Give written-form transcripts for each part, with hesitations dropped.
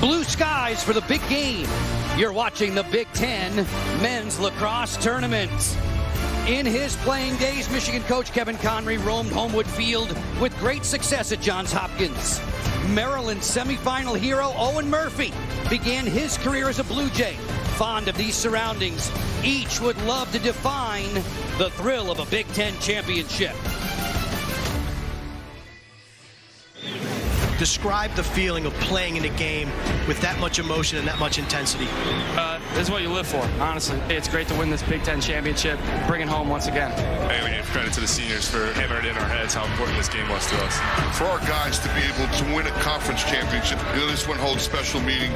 Blue skies for the big game. You're watching the Big Ten Men's Lacrosse Tournament. In his playing days, Michigan coach Kevin Conroy roamed Homewood Field with great success at Johns Hopkins. Maryland semifinal hero Owen Murphy began his career as a Blue Jay. Fond of these surroundings, each would love to define the thrill of a Big Ten championship. Describe the feeling of playing in a game with that much emotion and that much intensity. This is what you live for, honestly. It's great to win this Big Ten championship, bring it home once again. Hey, we give credit to the seniors for hammering it in our heads how important this game was to us. For our guys to be able to win a conference championship, this one holds special meaning.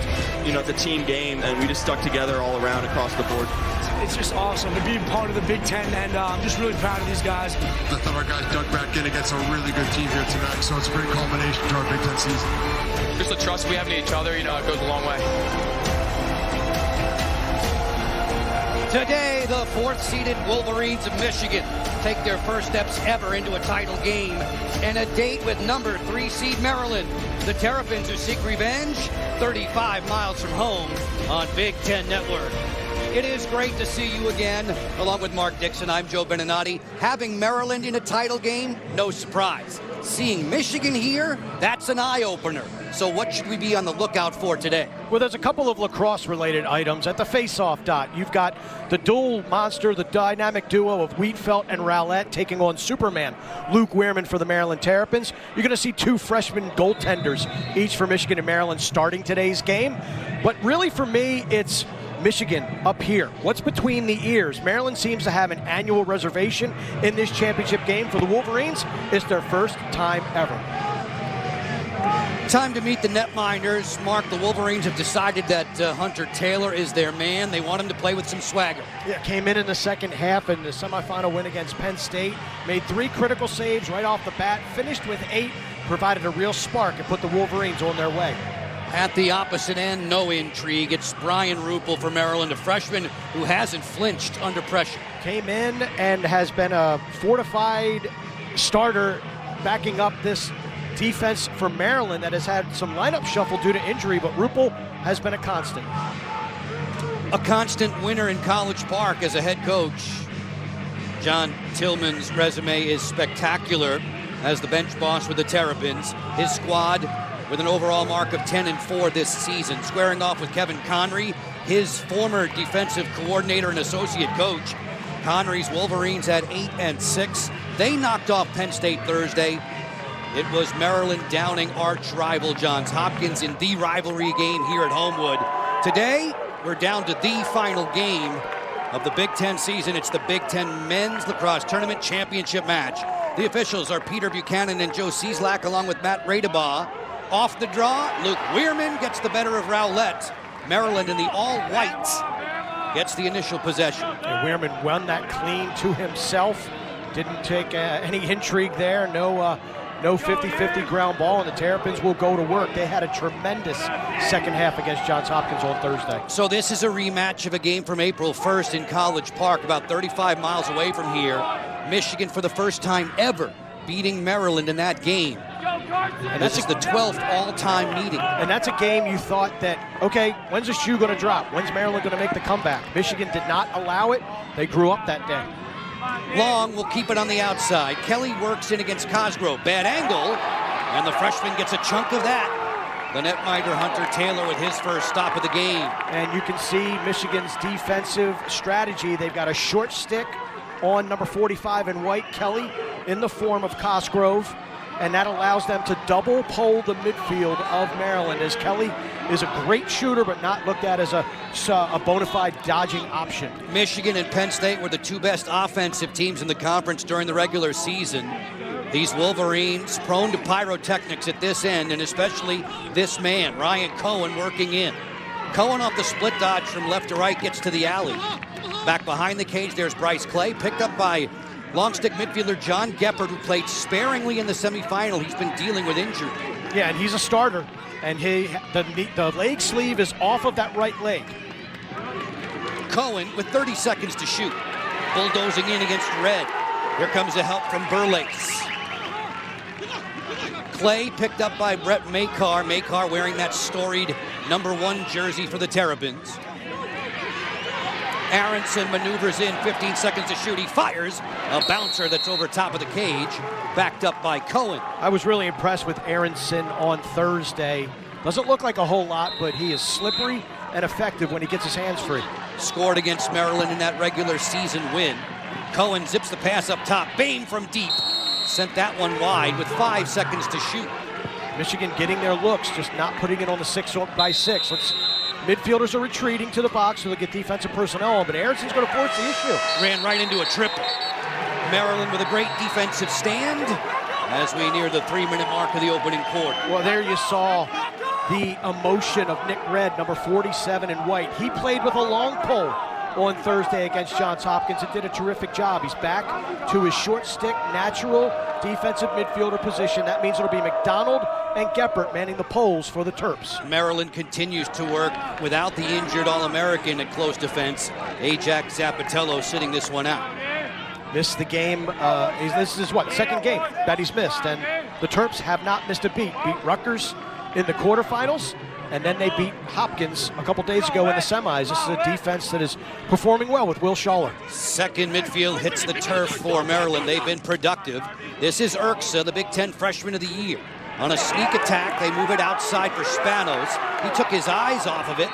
You know, the team game, and we just stuck together all around across the board. It's just awesome to be part of the Big Ten, and I'm just really proud of these guys. I thought our guys dug back in against a really good team here tonight, so it's a great culmination to our Big Ten season. Just the trust we have in each other, you know, it goes a long way. Today, the fourth-seeded Wolverines of Michigan take their first steps ever into a title game and a date with number 3 seed Maryland. The Terrapins who seek revenge 35 miles from home on Big Ten Network. It is great to see you again. Along with Mark Dixon, I'm Joe Beninati. Having Maryland in a title game, no surprise. Seeing Michigan here, that's an eye-opener. So what should we be on the lookout for today? Well, there's a couple of lacrosse-related items. At the face-off dot, you've got the dual monster, the dynamic duo of Wheatfeld and Rowlett taking on Superman, Luke Wehrman for the Maryland Terrapins. You're going to see 2 freshman goaltenders, each for Michigan and Maryland, starting today's game. But really, for me, it's Michigan up here. What's between the ears? Maryland seems to have an annual reservation in this championship game. For the Wolverines, it's their first time ever. Time to meet the netminders. Mark, the Wolverines have decided that Hunter Taylor is their man. They want him to play with some swagger. Yeah, came in the second half in the semifinal win against Penn State. Made 3 critical saves right off the bat. Finished with 8. Provided a real spark and put the Wolverines on their way. At the opposite end, no intrigue. It's Brian Ruppel for Maryland, a freshman who hasn't flinched under pressure. Came in and has been a fortified starter backing up this defense for Maryland that has had some lineup shuffle due to injury, but Ruppel has been a constant. A constant winner in College Park as a head coach. John Tillman's resume is spectacular as the bench boss with the Terrapins. His squad with an overall mark of 10-4 this season. Squaring off with Kevin Conroy, his former defensive coordinator and associate coach. Conroy's Wolverines had 8-6. They knocked off Penn State Thursday. It was Maryland downing arch rival Johns Hopkins in the rivalry game here at Homewood. Today, we're down to the final game of the Big Ten season. It's the Big Ten Men's Lacrosse Tournament Championship match. The officials are Peter Buchanan and Joe Cieslak, along with Matt Radebaugh. Off the draw, Luke Wehrman gets the better of Rowlett. Maryland in the all-whites gets the initial possession. And Wehrman won that clean to himself. Didn't take any intrigue there. No 50-50 ground ball, and the Terrapins will go to work. They had a tremendous second half against Johns Hopkins on Thursday. So this is a rematch of a game from April 1st in College Park, about 35 miles away from here. Michigan, for the first time ever, beating Maryland in that game. And this is the 12th all-time meeting. And that's a game you thought that, okay, when's the shoe going to drop? When's Maryland going to make the comeback? Michigan did not allow it. They grew up that day. Long will keep it on the outside. Kelly works in against Cosgrove. Bad angle, and the freshman gets a chunk of that. The netminder Hunter Taylor with his first stop of the game. And you can see Michigan's defensive strategy. They've got a short stick on number 45 in white, Kelly, in the form of Cosgrove. And that allows them to double pole the midfield of Maryland, as Kelly is a great shooter but not looked at as a bona fide dodging option. Michigan and Penn State were the 2 best offensive teams in the conference during the regular season. These Wolverines prone to pyrotechnics at this end, and especially this man, Ryan Cohen, working in. Cohen off the split dodge from left to right gets to the alley. Back behind the cage, there's Bryce Clay, picked up by long stick midfielder John Geppert, who played sparingly in the semifinal. He's been dealing with injury. Yeah, and he's a starter. And the leg sleeve is off of that right leg. Cohen with 30 seconds to shoot. Bulldozing in against Red. Here comes the help from Burlace. Clay picked up by Brett Makar. Makar wearing that storied #1 jersey for the Terrapins. Aronson maneuvers in, 15 seconds to shoot. He fires a bouncer that's over top of the cage, backed up by Cohen. I was really impressed with Aronson on Thursday. Doesn't look like a whole lot, but he is slippery and effective when he gets his hands free. Scored against Maryland in that regular season win. Cohen zips the pass up top. Boehm from deep. Sent that one wide with 5 seconds to shoot. Michigan getting their looks, just not putting it on the 6x6. Midfielders are retreating to the box so they get defensive personnel on, but Aronson's going to force the issue. Ran right into a triple. Maryland with a great defensive stand as we near the 3-minute mark of the opening quarter. Well, there you saw the emotion of Nick Redd, number 47 in white. He played with a long pole on Thursday against Johns Hopkins and did a terrific job. He's back to his short stick, natural defensive midfielder position. That means it'll be McDonald and Geppert manning the poles for the Terps. Maryland continues to work without the injured All-American at close defense. Ajax Zapatello sitting this one out. Missed the game. This is what, second game that he's missed, and the Terps have not missed a beat. Beat Rutgers in the quarterfinals, and then they beat Hopkins a couple days ago in the semis. This is a defense that is performing well with Will Schaller. Second midfield hits the turf for Maryland. They've been productive. This is 𝐂𝐎𝐍𝐿, the Big Ten Freshman of the Year. On a sneak attack, they move it outside for Spanos. He took his eyes off of it.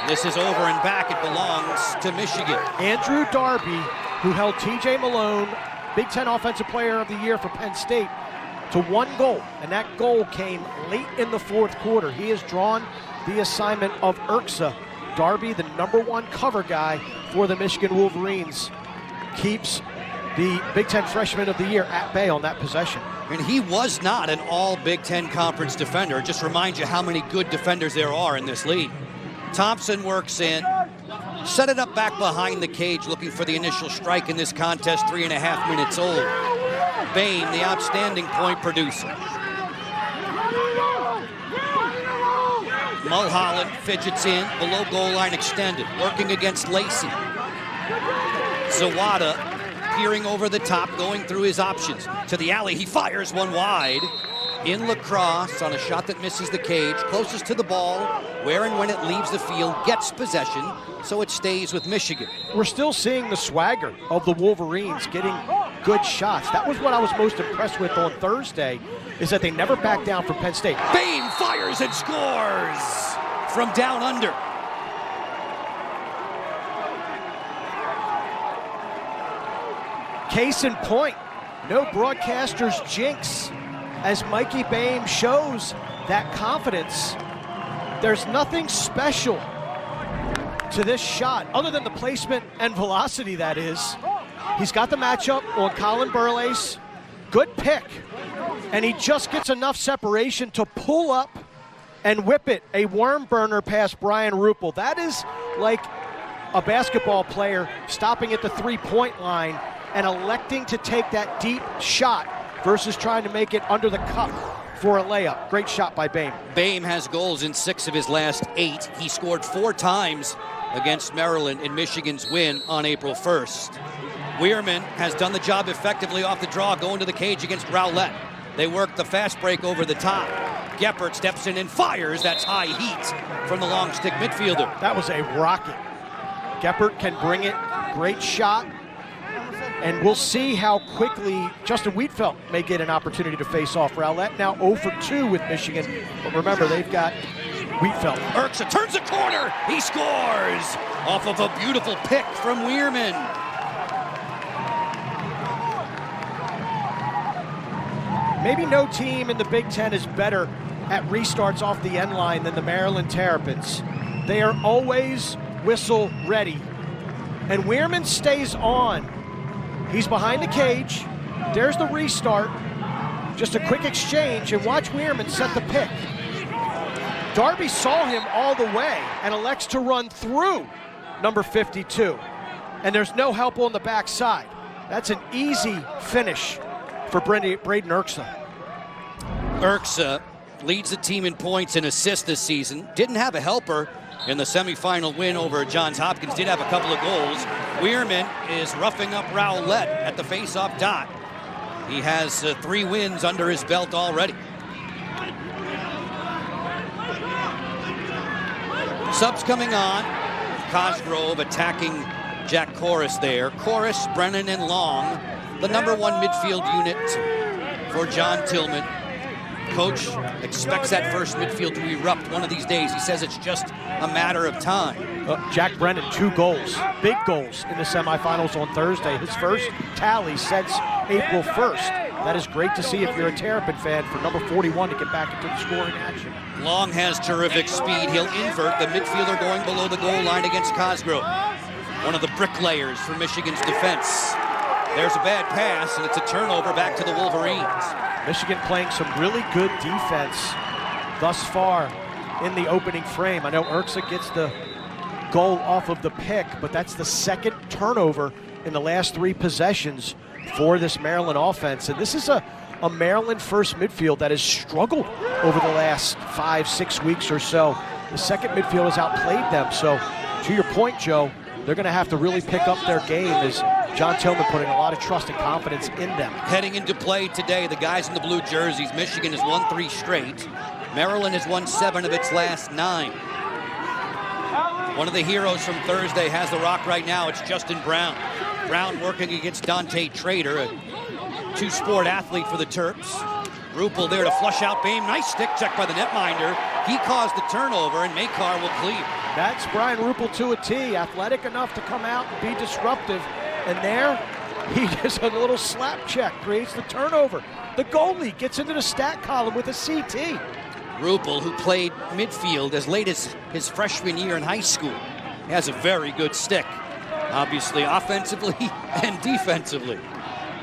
This is over and back. It belongs to Michigan. Andrew Darby, who held T.J. Malone, Big Ten Offensive Player of the Year for Penn State, to 1 goal, and that goal came late in the 4th quarter. He has drawn the assignment of 𝐂𝐎𝐍𝐿. Darby, the #1 cover guy for the Michigan Wolverines, keeps the Big Ten Freshman of the Year at bay on that possession. And he was not an all Big Ten Conference defender. It just reminds you how many good defenders there are in this league. Thompson works in, set it up back behind the cage, looking for the initial strike in this contest, 3.5 minutes old. Boehm, the outstanding point producer. Mulholland fidgets in, below goal line extended, working against Lacey. Zawada peering over the top, going through his options. To the alley, he fires one wide. In Lacrosse on a shot that misses the cage, closest to the ball, where and when it leaves the field, gets possession, so it stays with Michigan. We're still seeing the swagger of the Wolverines getting good shots. That was what I was most impressed with on Thursday, is that they never back down from Penn State. Boehm fires and scores from down under. Case in point, no broadcaster's jinx, as Mikey Boehm shows that confidence. There's nothing special to this shot other than the placement and velocity, that is. He's got the matchup on Colin Burles. Good pick. And he just gets enough separation to pull up and whip it, a worm burner past Brian Ruppel. That is like a basketball player stopping at the 3-point line and electing to take that deep shot versus trying to make it under the cup for a layup. Great shot by Boehm. Boehm has goals in 6 of his last 8. He scored 4 times against Maryland in Michigan's win on April 1st. Weirman has done the job effectively off the draw, going to the cage against Rowlett. They work the fast break over the top. Geppert steps in and fires. That's high heat from the long stick midfielder. That was a rocket. Geppert can bring it. Great shot. And we'll see how quickly Justin Wheatfeld may get an opportunity to face off. Rowlett now 0 for 2 with Michigan. But remember, they've got Wheatfeld. 𝐂𝐎𝐿 turns the corner. He scores off of a beautiful pick from Weirman. Maybe no team in the Big Ten is better at restarts off the end line than the Maryland Terrapins. They are always whistle ready. And Weirman stays on. He's behind the cage. There's the restart. Just a quick exchange, and watch Weirman set the pick. Darby saw him all the way and elects to run through number 52. And there's no help on the backside. That's an easy finish for Braden 𝐂𝐎𝐿. 𝐂𝐎𝐿 leads the team in points and assists this season. Didn't have a helper in the semifinal win over Johns Hopkins. Did have a couple of goals. Weirman is roughing up Rowlett at the face-off dot. He has 3 wins under his belt already. Subs coming on. Cosgrove attacking Jack Corus there. Corus, Brennan, and Long, the number 1 midfield unit for John Tillman. Coach expects that first midfield to erupt one of these days. He says it's just a matter of time. Jack Brennan, 2 goals, big goals in the semifinals on Thursday. His first tally since April 1st. That is great to see if you're a Terrapin fan for number 41 to get back into the scoring action. Long has terrific speed. He'll invert the midfielder going below the goal line against Cosgrove. One of the bricklayers for Michigan's defense. There's a bad pass, and it's a turnover back to the Wolverines. Michigan playing some really good defense thus far in the opening frame. I know 𝐂𝐬𝐍𝐂𝐍 gets the goal off of the pick, but that's the second turnover in the last 3 possessions for this Maryland offense. And this is a Maryland first midfield that has struggled over the last 5-6 weeks or so. The second midfield has outplayed them. So to your point, Joe, they're going to have to really pick up their game as John Tillman putting a lot of trust and confidence in them. Heading into play today, the guys in the blue jerseys, Michigan has won 3 straight. Maryland has won 7 of its last 9. One of the heroes from Thursday has the rock right now. It's Justin Brown. Brown working against Dante Trader, a 2-sport athlete for the Terps. Rupel there to flush out Bame. Nice stick check by the netminder. He caused the turnover, and Maycar will clear. That's Brian Rupel to a T. Athletic enough to come out and be disruptive. And there, he just a little slap check, creates the turnover. The goalie gets into the stat column with a CT. Rupel, who played midfield as late as his freshman year in high school, has a very good stick, obviously offensively and defensively.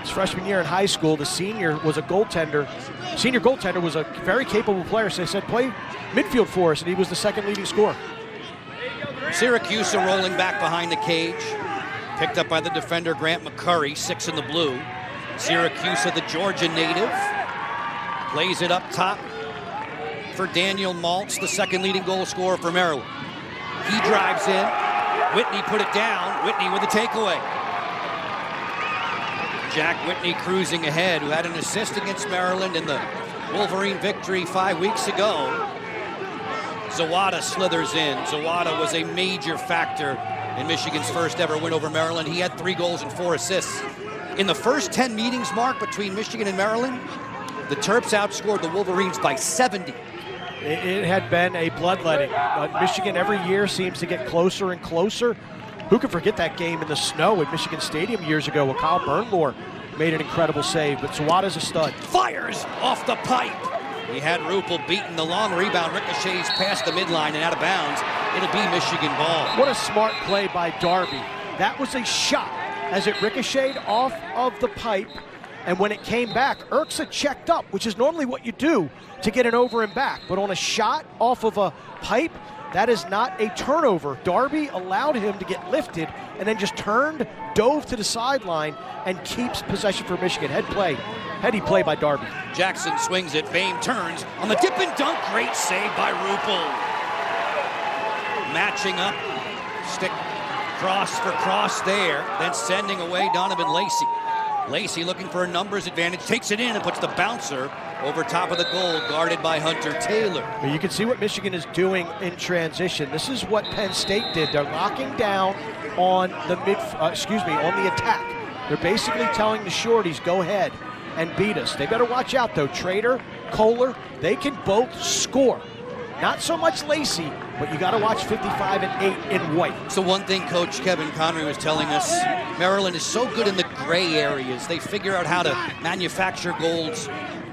His freshman year in high school, the senior was a goaltender. Senior goaltender was a very capable player, so they said, play midfield for us, and he was the second leading scorer. Syracuse are rolling back behind the cage. Picked up by the defender, Grant McCurry, 6 in the blue. Syracuse, the Georgia native, plays it up top for Daniel Maltz, the second leading goal scorer for Maryland. He drives in. Whitney put it down. Whitney with the takeaway. Jack Whitney cruising ahead, who had an assist against Maryland in the Wolverine victory 5 weeks ago. Zawada slithers in. Zawada was a major factor in Michigan's first ever win over Maryland. He had 3 goals and 4 assists. In the first 10 meetings, Mark, between Michigan and Maryland, the Terps outscored the Wolverines by 70. It had been a bloodletting. Michigan every year seems to get closer and closer. Who could forget that game in the snow at Michigan Stadium years ago when Kyle Bernlohr made an incredible save, but Zawada's a stud. Fires off the pipe. He had Rupel beaten. The long rebound ricochets past the midline and out of bounds. It'll be Michigan ball. What a smart play by Darby. That was a shot as it ricocheted off of the pipe, and when it came back, 𝐂𝐬𝐍𝐂 checked up, which is normally what you do to get an over and back. But on a shot off of a pipe, that is not a turnover. Darby allowed him to get lifted and then just turned, dove to the sideline, and keeps possession for Michigan. Heady play by Darby. Jackson swings it. Bame turns on the dip and dunk. Great save by Rupel. Matching up. Stick cross for cross there. Then sending away Donovan Lacey. Lacey looking for a numbers advantage. Takes it in and puts the bouncer over top of the goal, guarded by Hunter Taylor. You can see what Michigan is doing in transition. This is what Penn State did. They're locking down on the on the attack. They're basically telling the shorties, go ahead and beat us. They better watch out though. Trader, Kohler, they can both score. Not so much Lacey, but you got to watch 55 and 8 in white. So one thing Coach Kevin Conroy was telling us, Maryland is so good in the gray areas. They figure out how to manufacture goals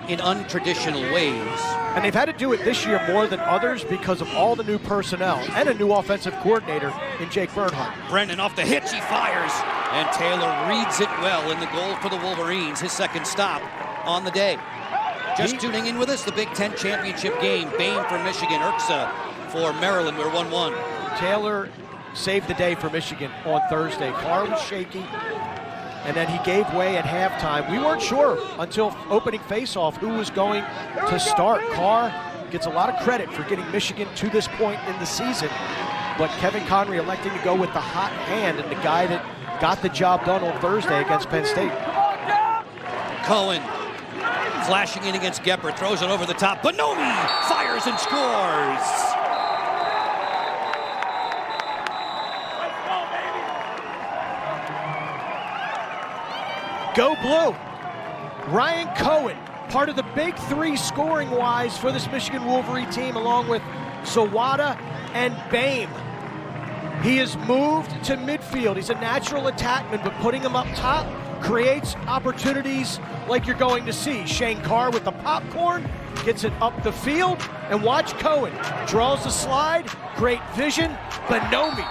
in untraditional ways. And they've had to do it this year more than others because of all the new personnel and a new offensive coordinator in Jake Bernhardt. Brennan off the hitch, he fires, and Taylor reads it well in the goal for the Wolverines, his second stop on the day. Just tuning in with us, the Big Ten championship game. Bame for Michigan, 𝐂𝐬𝐍𝐂𝐍 for Maryland. We're 1-1. Taylor saved the day for Michigan on Thursday. Carr was shaky, and then he gave way at halftime. We weren't sure until opening faceoff who was going to start. Carr gets a lot of credit for getting Michigan to this point in the season, but Kevin Conroy electing to go with the hot hand and the guy that got the job done on Thursday against Penn State. Cohen flashing in against Gepper, throws it over the top. Bonomi fires and scores. Go Blue. Ryan Cohen, part of the big three scoring-wise for this Michigan Wolverine team, along with Zawada and Bame. He is moved to midfield. He's a natural attackman, but putting him up top creates opportunities like you're going to see. Shane Carr with the popcorn, gets it up the field, and watch Cohen. Draws the slide, great vision. Bonomi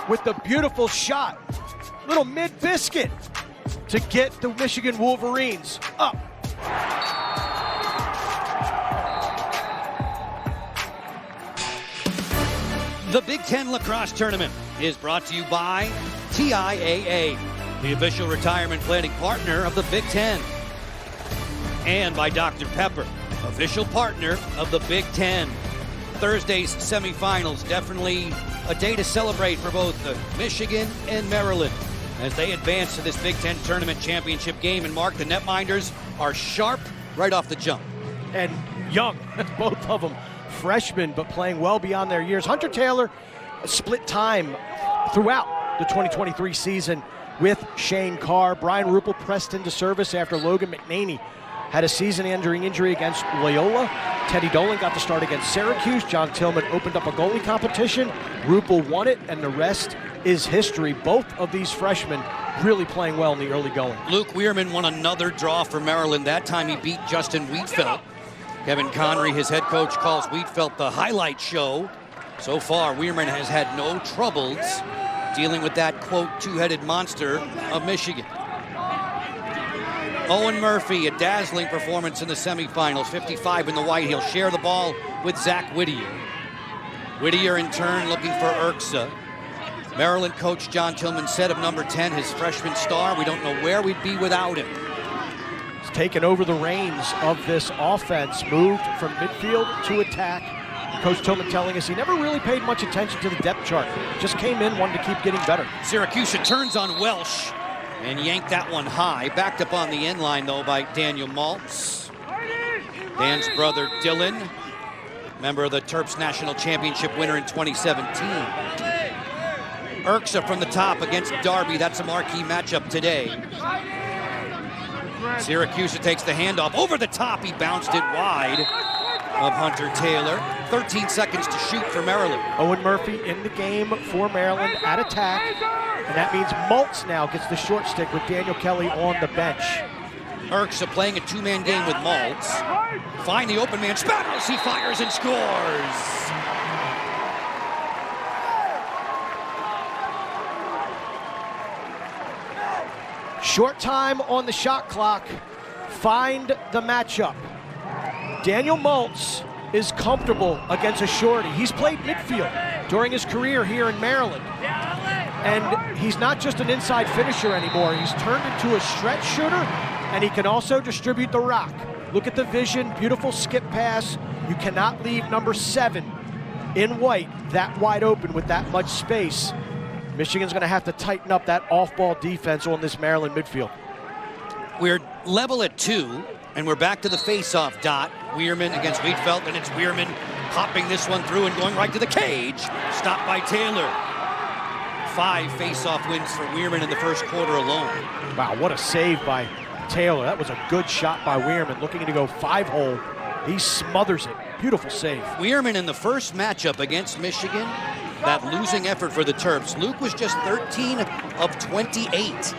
with the beautiful shot. Little mid-biscuit to get the Michigan Wolverines up. The Big Ten Lacrosse Tournament is brought to you by TIAA, the official retirement planning partner of the Big Ten, and by Dr. Pepper, official partner of the Big Ten. Thursday's semifinals, definitely a day to celebrate for both Michigan and Maryland as they advance to this Big Ten Tournament Championship game. And Mark, the netminders are sharp right off the jump. And young, both of them. Freshmen, but playing well beyond their years. Hunter Taylor split time throughout the 2023 season with Shane Carr. Brian Ruppel pressed into service after Logan McNaney had a season-ending injury against Loyola. Teddy Dolan got to start against Syracuse. John Tillman opened up a goalie competition. Ruppel won it, and the rest is history. Both of these freshmen really playing well in the early going. Luke Weirman won another draw for Maryland. That time he beat Justin Wheatfeld. Kevin Connery, his head coach, calls Wheatfeld the highlight show. So far, Weirman has had no troubles dealing with that, quote, two-headed monster of Michigan. Owen Murphy, a dazzling performance in the semifinals, 55 in the white. He'll share the ball with Zach Whittier. Whittier, in turn, looking for 𝐂𝐬𝐻. Maryland coach John Tillman said of number 10, his freshman star, we don't know where we'd be without him. He's taken over the reins of this offense, moved from midfield to attack. Coach Tillman telling us he never really paid much attention to the depth chart. Just came in, wanted to keep getting better. Syracuse turns on Welsh and yanked that one high. Backed up on the end line, though, by Daniel Maltz. Dan's brother, Dylan, member of the Terps National Championship winner in 2017. 𝐂𝐬𝐻 from the top against Darby. That's a marquee matchup today. Syracuse takes the handoff. Over the top, he bounced it wide of Hunter Taylor. 13 seconds to shoot for Maryland. Owen Murphy in the game for Maryland at attack. And that means Maltz now gets the short stick with Daniel Kelly on the bench. 𝐂𝐬𝐻 playing a two-man game with Maltz. Find the open man, Spanos, he fires and scores. Short time on the shot clock. Find the matchup. Daniel Maltz is comfortable against a shorty. He's played midfield during his career here in Maryland. And he's not just an inside finisher anymore. He's turned into a stretch shooter, and he can also distribute the rock. Look at the vision, beautiful skip pass. You cannot leave number 7 in white that wide open with that much space. Michigan's gonna have to tighten up that off-ball defense on this Maryland midfield. We're level at 2, and we're back to the face-off dot. Weirman against Wheatfeld, and it's Weirman popping this one through and going right to the cage. Stopped by Taylor. 5 face-off wins for Weirman in the first quarter alone. Wow, what a save by Taylor. That was a good shot by Weirman, looking to go 5-hole. He smothers it. Beautiful save. Weirman in the first matchup against Michigan, that losing effort for the Terps. Luke was just 13 of 28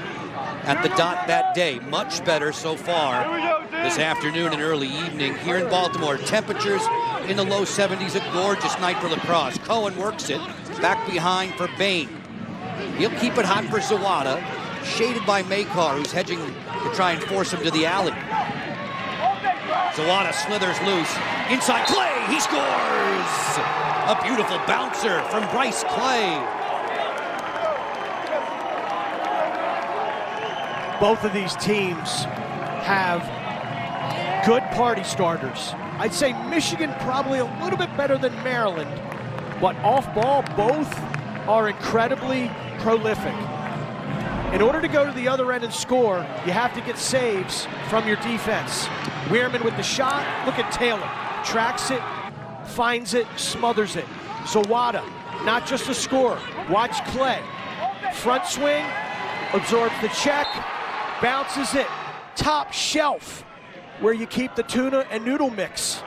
at the dot that day. Much better so far this afternoon and early evening here in Baltimore. Temperatures in the low 70s, a gorgeous night for lacrosse. Cohen works it back behind for Bame. He'll keep it hot for Zawada, shaded by Makar, who's hedging to try and force him to the alley. Zawada slithers loose. Inside Clay, he scores! A beautiful bouncer from Bryce Clay. Both of these teams have good party starters. I'd say Michigan probably a little bit better than Maryland, but off ball, both are incredibly prolific. In order to go to the other end and score, you have to get saves from your defense. Weirman with the shot. Look at Taylor. Tracks it, finds it, smothers it. Zawada, not just a scorer. Watch Clay. Front swing, absorbs the check, bounces it top shelf where you keep the tuna and noodle mix.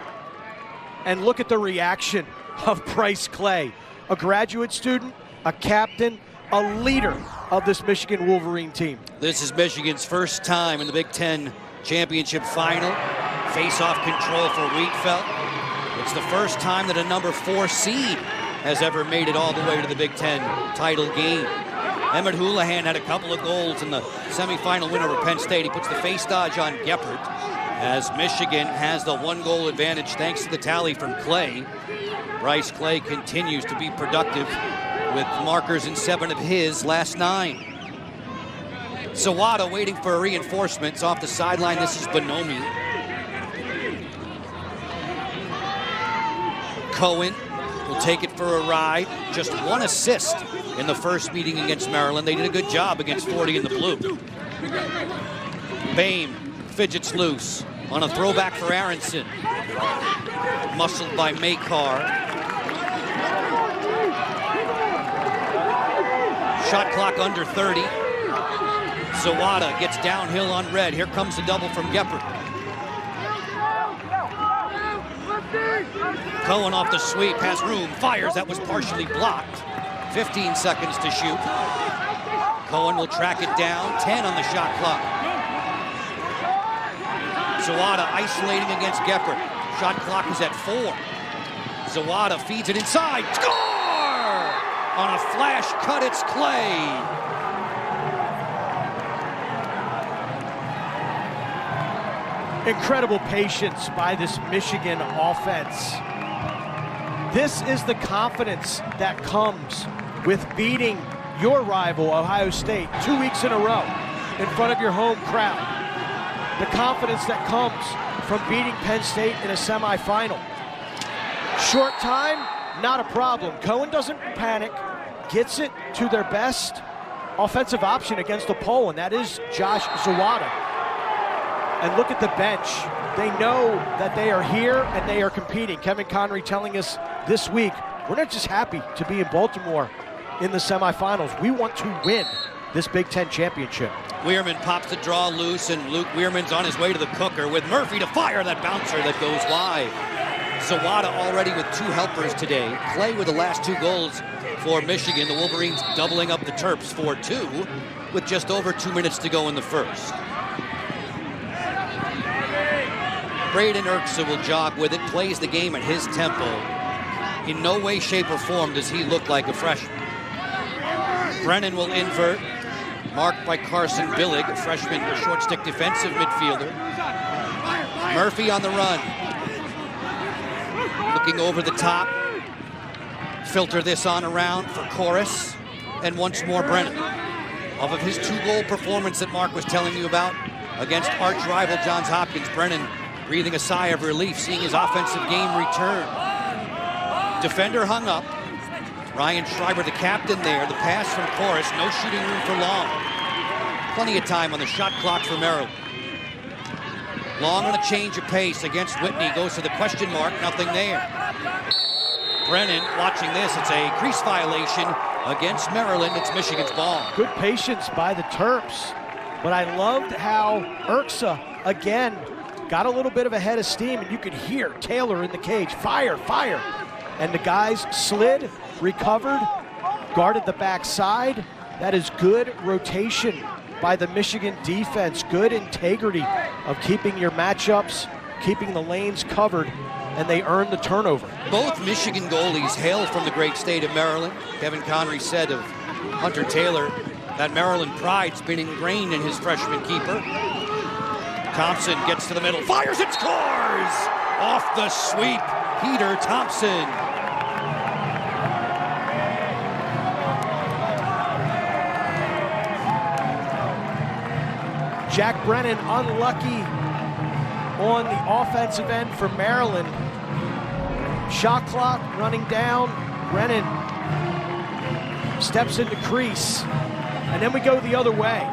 And look at the reaction of Bryce Clay, a graduate student, a captain, a leader of this Michigan Wolverine team. This is Michigan's first time in the Big Ten championship final. Face-off control for Wheatfeld. It's the first time that a number 4 seed has ever made it all the way to the Big Ten title game. Emmett Houlihan had a couple of goals in the semifinal win over Penn State. He puts the face dodge on Geppert as Michigan has the 1-goal advantage thanks to the tally from Clay. Bryce Clay continues to be productive with markers in 7 of his last 9. Sawada waiting for reinforcements off the sideline. This is Bonomi. Cohen will take it for a ride. Just 1 assist in the first meeting against Maryland. They did a good job against 40 in the blue. Boehm fidgets loose on a throwback for Aronson. Muscled by 𝐂𝐿. Shot clock under 30. Sawada gets downhill on red. Here comes the double from Geppert. Cohen off the sweep, has room, fires. That was partially blocked. 15 seconds to shoot. Cohen will track it down. 10 on the shot clock. Sawada isolating against Geppert. Shot clock is at 4. Sawada feeds it inside. Score! On a flash cut, it's Clay. Incredible patience by this Michigan offense. This is the confidence that comes with beating your rival, Ohio State, 2 weeks in a row in front of your home crowd. The confidence that comes from beating Penn State in a semifinal. Short time, not a problem. Cohen doesn't panic, gets it to their best offensive option against the pole, and that is Josh Sawada. And look at the bench. They know that they are here and they are competing. Kevin Connery telling us this week, we're not just happy to be in Baltimore in the semifinals. We want to win this Big Ten championship. Weirman pops the draw loose, and Luke Weirman's on his way to the cooker with Murphy to fire that bouncer that goes wide. Sawada already with 2 helpers today. Clay with the last 2 goals for Michigan. The Wolverines doubling up the Terps 4-2 with just over 2 minutes to go in the first. Braden Erksa will jog with it, plays the game at his tempo. In no way, shape, or form does he look like a freshman. Brennan will invert, marked by Carson Billig, a freshman short stick defensive midfielder. Murphy on the run. Looking over the top. Filter this on around for Chorus. And once more Brennan. Off of his 2-goal performance that Mark was telling you about against arch rival Johns Hopkins, Brennan breathing a sigh of relief, seeing his offensive game return. Defender hung up. Ryan Schreiber, the captain there. The pass from Chorus, no shooting room for Long. Plenty of time on the shot clock for Maryland. Long on a change of pace against Whitney, goes to the question mark, nothing there. Brennan watching this, it's a crease violation against Maryland. It's Michigan's ball. Good patience by the Terps, but I loved how Erksa, again, got a little bit of a head of steam, and you could hear Taylor in the cage, fire, fire. And the guys slid, recovered, guarded the backside. That is good rotation by the Michigan defense. Good integrity of keeping your matchups, keeping the lanes covered, and they earned the turnover. Both Michigan goalies hail from the great state of Maryland. Kevin Connery said of Hunter Taylor that Maryland pride's been ingrained in his freshman keeper. Thompson gets to the middle, fires and scores! Off the sweep, Peter Thompson. Jack Brennan unlucky on the offensive end for Maryland. Shot clock running down. Brennan steps into crease. And then we go the other way.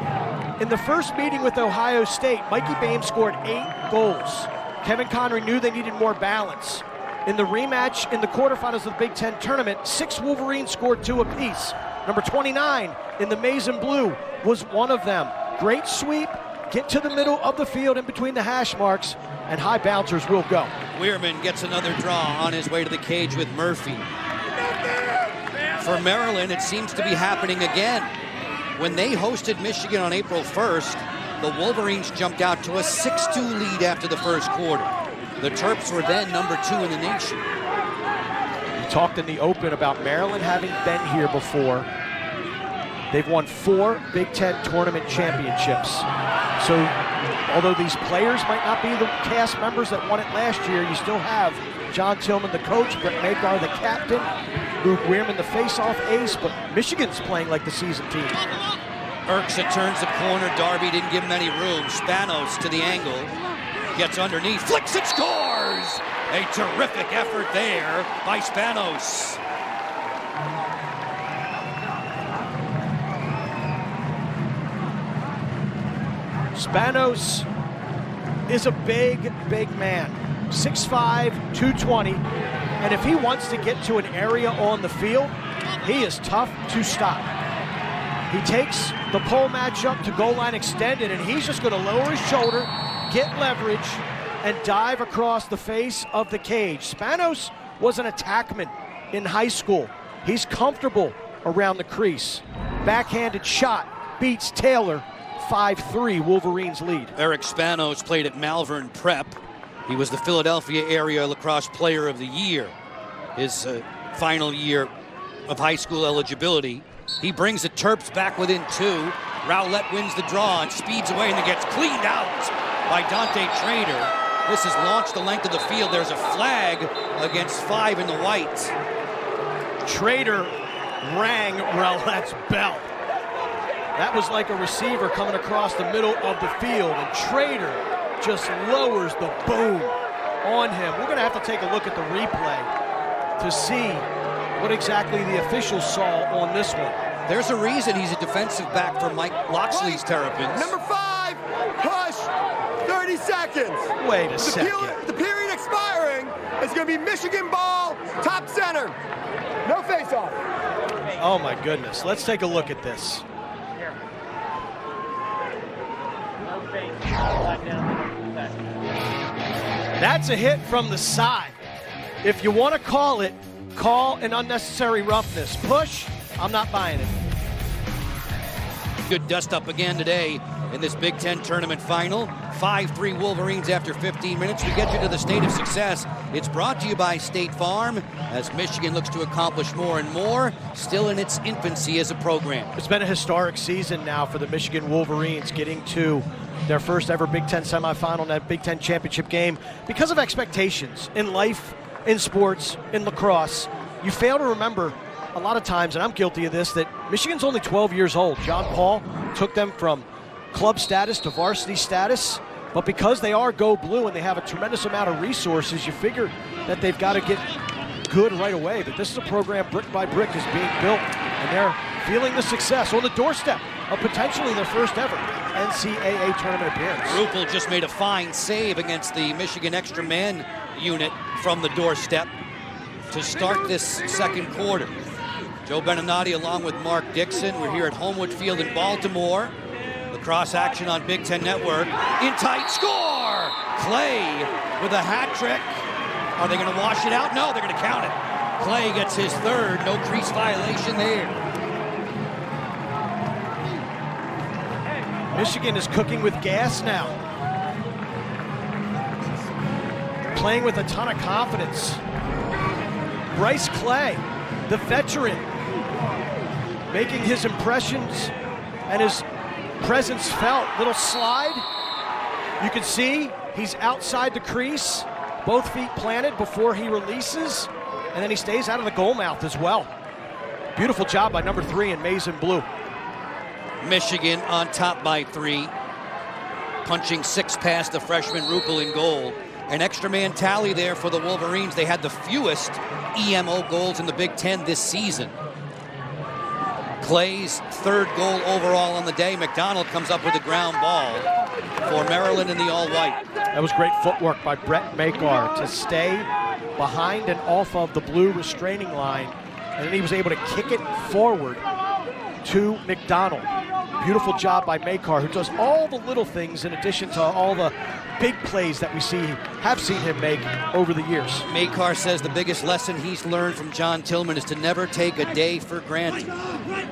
In the first meeting with Ohio State, Mikey Boehm scored 8 goals. Kevin Connery knew they needed more balance. In the rematch in the quarterfinals of the Big Ten tournament, 6 Wolverines scored 2 apiece. Number 29 in the maize and blue was one of them. Great sweep, get to the middle of the field in between the hash marks, and high bouncers will go. Weirman gets another draw on his way to the cage with Murphy. For Maryland, it seems to be happening again. When they hosted Michigan on April 1st, the Wolverines jumped out to a 6-2 lead after the first quarter. The Terps were then number 2 in the nation. We talked in the open about Maryland having been here before. They've won 4 Big Ten tournament championships. So although these players might not be the cast members that won it last year, you still have John Tillman, the coach, Brett Makar, the captain, Luke Weirman, the face-off ace, but Michigan's playing like the season team. Urksa turns the corner. Darby didn't give him any room. Spanos to the angle. Gets underneath, flicks it, scores! A terrific effort there by Spanos. Spanos is a big man. 6'5", 220, and if he wants to get to an area on the field, he is tough to stop. He takes the pole matchup to goal line extended, and he's just going to lower his shoulder, get leverage, and dive across the face of the cage. Spanos was an attackman in high school. He's comfortable around the crease. Backhanded shot beats Taylor. 5-3 Wolverines lead. Eric Spanos played at Malvern Prep. He was the Philadelphia Area Lacrosse Player of the Year, his final year of high school eligibility. He brings the Terps back within 2. Rowlett wins the draw and speeds away, and it gets cleaned out by Dante Trader. This has launched the length of the field. There's a flag against 5 in the white. Trader rang Rowlett's bell. That was like a receiver coming across the middle of the field, and Trader just lowers the boom on him. We're going to have to take a look at the replay to see what exactly the officials saw on this one. There's a reason he's a defensive back for Mike Loxley's Terrapins. Number 5, push, 30 seconds. Wait a second. The period expiring is going to be Michigan ball, top center. No face-off. Oh my goodness, let's take a look at this. That's a hit from the side. If you want to call it, call an unnecessary roughness. Push, I'm not buying it. Good dust up again today in this Big Ten tournament final. 5-3 Wolverines after 15 minutes. We get you to the state of success. It's brought to you by State Farm as Michigan looks to accomplish more and more, still in its infancy as a program. It's been a historic season now for the Michigan Wolverines, getting to their first ever Big Ten semifinal and that Big Ten championship game. Because of expectations in life, in sports, in lacrosse, you fail to remember a lot of times, and I'm guilty of this, that Michigan's only 12 years old. John Paul took them from club status to varsity status, but because they are Go Blue and they have a tremendous amount of resources, you figure that they've got to get good right away. But this is a program brick by brick is being built, and they're feeling the success on the doorstep of potentially their first ever NCAA tournament appearance. Rupel just made a fine save against the Michigan extra man unit from the doorstep to start this second quarter. Joe Beninati along with Mark Dixon. We're here at Homewood Field in Baltimore. Lacrosse action on Big Ten Network. In tight, score! Clay with a hat trick. Are they going to wash it out? No, they're going to count it. Clay gets his third. No crease violation there. Michigan is cooking with gas now. Playing with a ton of confidence. Bryce Clay, the veteran, making his impressions and his presence felt. Little slide. You can see he's outside the crease, both feet planted before he releases, and then he stays out of the goal mouth as well. Beautiful job by number 3 in maize and blue. Michigan on top by 3, punching 6 past the freshman Rupel in goal. An extra man tally there for the Wolverines. They had the fewest EMO goals in the Big Ten this season. Clay's third goal overall on the day. McDonald comes up with a ground ball for Maryland in the all-white. That was great footwork by Brett Makar to stay behind and off of the blue restraining line, and then he was able to kick it forward to McDonald. Beautiful job by 𝐂𝐿𝐎𝐍𝐼, who does all the little things in addition to all the big plays that we have seen him make over the years. 𝐂𝐿𝐎𝐍𝐼 says the biggest lesson he's learned from John Tillman is to never take a day for granted.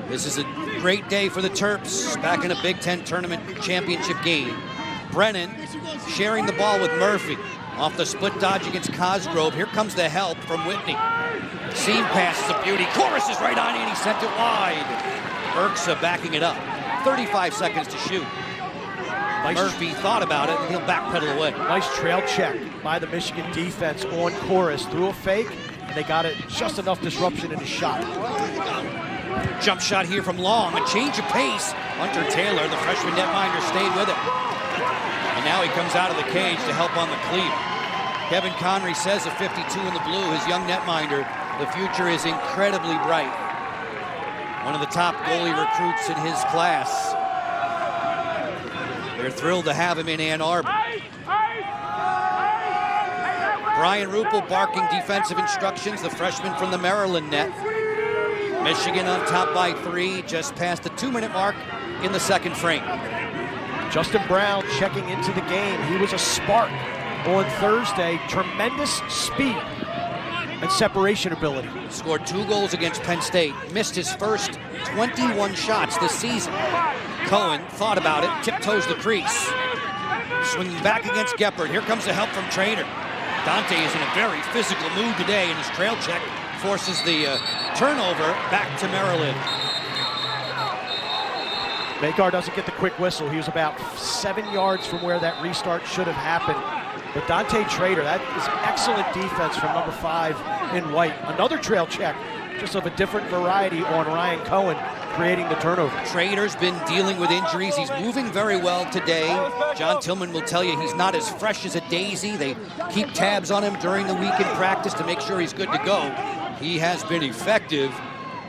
This is a great day for the Terps back in a Big Ten tournament championship game. Brennan sharing the ball with Murphy. Off the split dodge against 𝐂𝐎𝐍𝐼. Here comes the help from Whitney. Seam pass is a beauty. Chorus is right on, and he sent it wide. 𝐂𝐎𝐿𝐼 backing it up. 35 seconds to shoot. Murphy thought about it, and he'll backpedal away. Nice trail check by the Michigan defense on Chorus. Threw a fake, and they got it just enough disruption in his shot. Jump shot here from Long. A change of pace. Hunter Taylor, the freshman netminder, stayed with it. And now he comes out of the cage to help on the cleat. Kevin Connery says of 52 in the blue, his young netminder, the future is incredibly bright. One of the top goalie recruits in his class. They're thrilled to have him in Ann Arbor. Brian Ruppel barking defensive instructions, the freshman from the Maryland net. Michigan on top by 3, just past the 2-minute mark in the second frame. Justin Brown checking into the game. He was a spark on Thursday. Tremendous speed and separation ability. Scored 2 goals against Penn State. Missed his first 21 shots this season. Cohen thought about it, tiptoes the crease. Swinging back against Geppert. Here comes the help from Trainer. Dante is in a very physical mood today, and his trail check forces the turnover back to Maryland. 𝐂𝐿𝐼 doesn't get the quick whistle. He was about 7 yards from where that restart should have happened. But Dante Trader, that is excellent defense from number 5 in white. Another trail check, just of a different variety on Ryan Cohen, creating the turnover. Trader's been dealing with injuries. He's moving very well today. John Tillman will tell you he's not as fresh as a daisy. They keep tabs on him during the week in practice to make sure he's good to go. He has been effective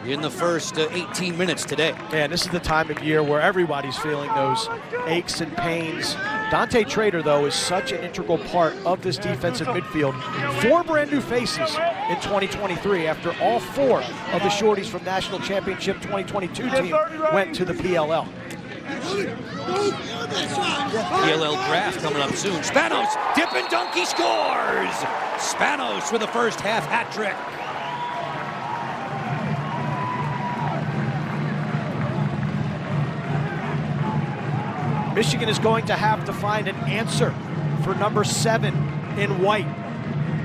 in the first 18 minutes today. And this is the time of year where everybody's feeling those aches and pains. Dante Trader, though, is such an integral part of this defensive midfield. 4 brand new faces in 2023 after all 4 of the shorties from National Championship 2022 team went to the PLL. PLL draft coming up soon. Spanos, dip and dunk, he scores! Spanos with the first half hat trick. Michigan is going to have to find an answer for number 7 in white.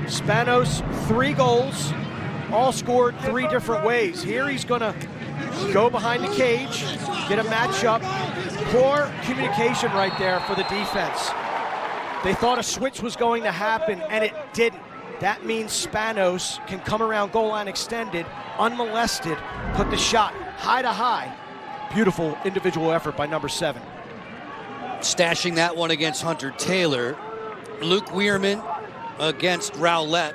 Spanos, 3 goals, all scored 3 different ways. Here he's going to go behind the cage, get a matchup. Poor communication right there for the defense. They thought a switch was going to happen, and it didn't. That means Spanos can come around goal line extended, unmolested, put the shot high to high. Beautiful individual effort by number 7. Stashing that one against Hunter Taylor. Luke Weirman against Rowlett.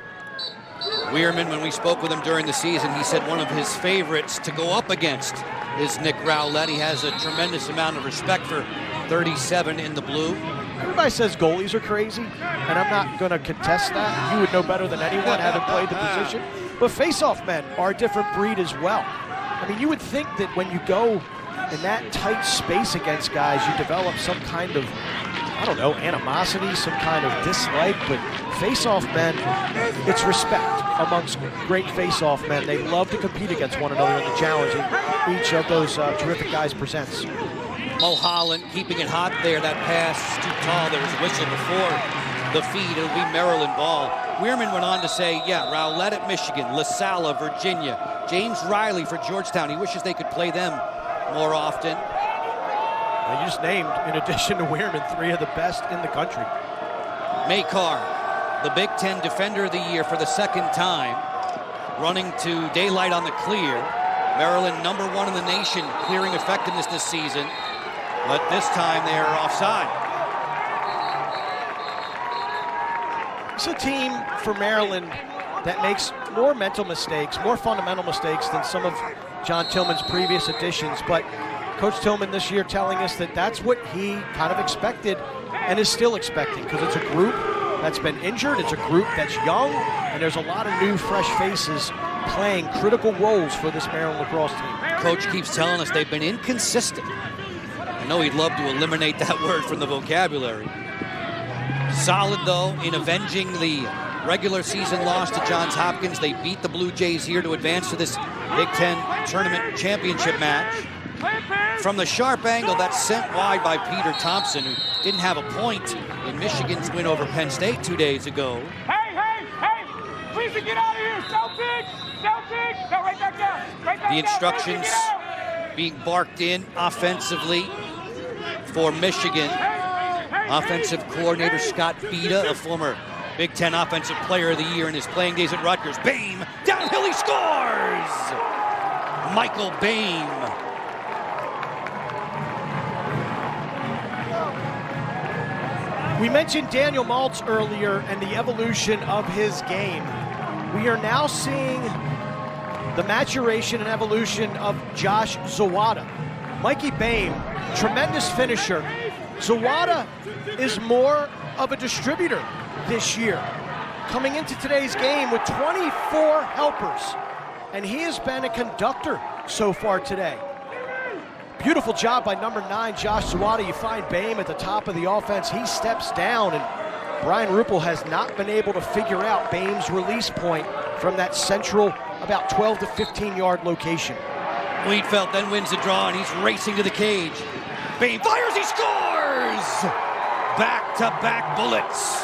Weirman, when we spoke with him during the season, he said one of his favorites to go up against is Nick Rowlett. He has a tremendous amount of respect for 37 in the blue. Everybody says goalies are crazy, and I'm not going to contest that. You would know better than anyone, having played the position. But face-off men are a different breed as well. I mean, you would think that when you go in that tight space against guys, you develop some kind of, I don't know, animosity, some kind of dislike, but face-off men, it's respect amongst great face-off men. They love to compete against one another in the challenge each of those terrific guys presents. Mulholland keeping it hot there. That pass is too tall. There was a whistle before the feed. It'll be Maryland ball. Weirman went on to say, yeah, Rowlett at Michigan, LaSalle, Virginia, James Riley for Georgetown. He wishes they could play them more often. Well, you just named, in addition to Weirman, 3 of the best in the country. 𝐂𝐿𝐼, the Big Ten Defender of the Year for the 2nd time, running to daylight on the clear. Maryland number 1 in the nation clearing effectiveness this season, but this time they are offside. It's a team for Maryland that makes more mental mistakes, more fundamental mistakes than some of John Tillman's previous additions, but Coach Tillman this year telling us that that's what he kind of expected and is still expecting, because it's a group that's been injured, it's a group that's young, and there's a lot of new, fresh faces playing critical roles for this Maryland lacrosse team. Coach keeps telling us they've been inconsistent. I know he'd love to eliminate that word from the vocabulary. Solid, though, in avenging the regular season loss to Johns Hopkins. They beat the Blue Jays here to advance to this Big Ten tournament championship match. From the sharp angle, that's sent wide by Peter Thompson, who didn't have a point in Michigan's win over Penn State 2 days ago. Hey! Please get out of here! Celtics! No, right back down! The instructions being barked in offensively for Michigan. Offensive coordinator Scott Beda, a former Big Ten Offensive Player of the Year in his playing days at Rutgers. Boehm, downhill, he scores! Michael Boehm. We mentioned Daniel Maltz earlier and the evolution of his game. We are now seeing the maturation and evolution of Josh Zawada. Mikey Boehm, tremendous finisher. Zawada is more of a distributor this year, coming into today's game with 24 helpers, and he has been a conductor so far today. Beautiful job by number 9, Josh Zawada. You find Boehm at the top of the offense. He steps down, and Brian Ruppel has not been able to figure out Boehm's release point from that central, about 12 to 15-yard location. Wiedfeldt then wins the draw, and he's racing to the cage. Boehm fires, he scores! Back-to-back bullets.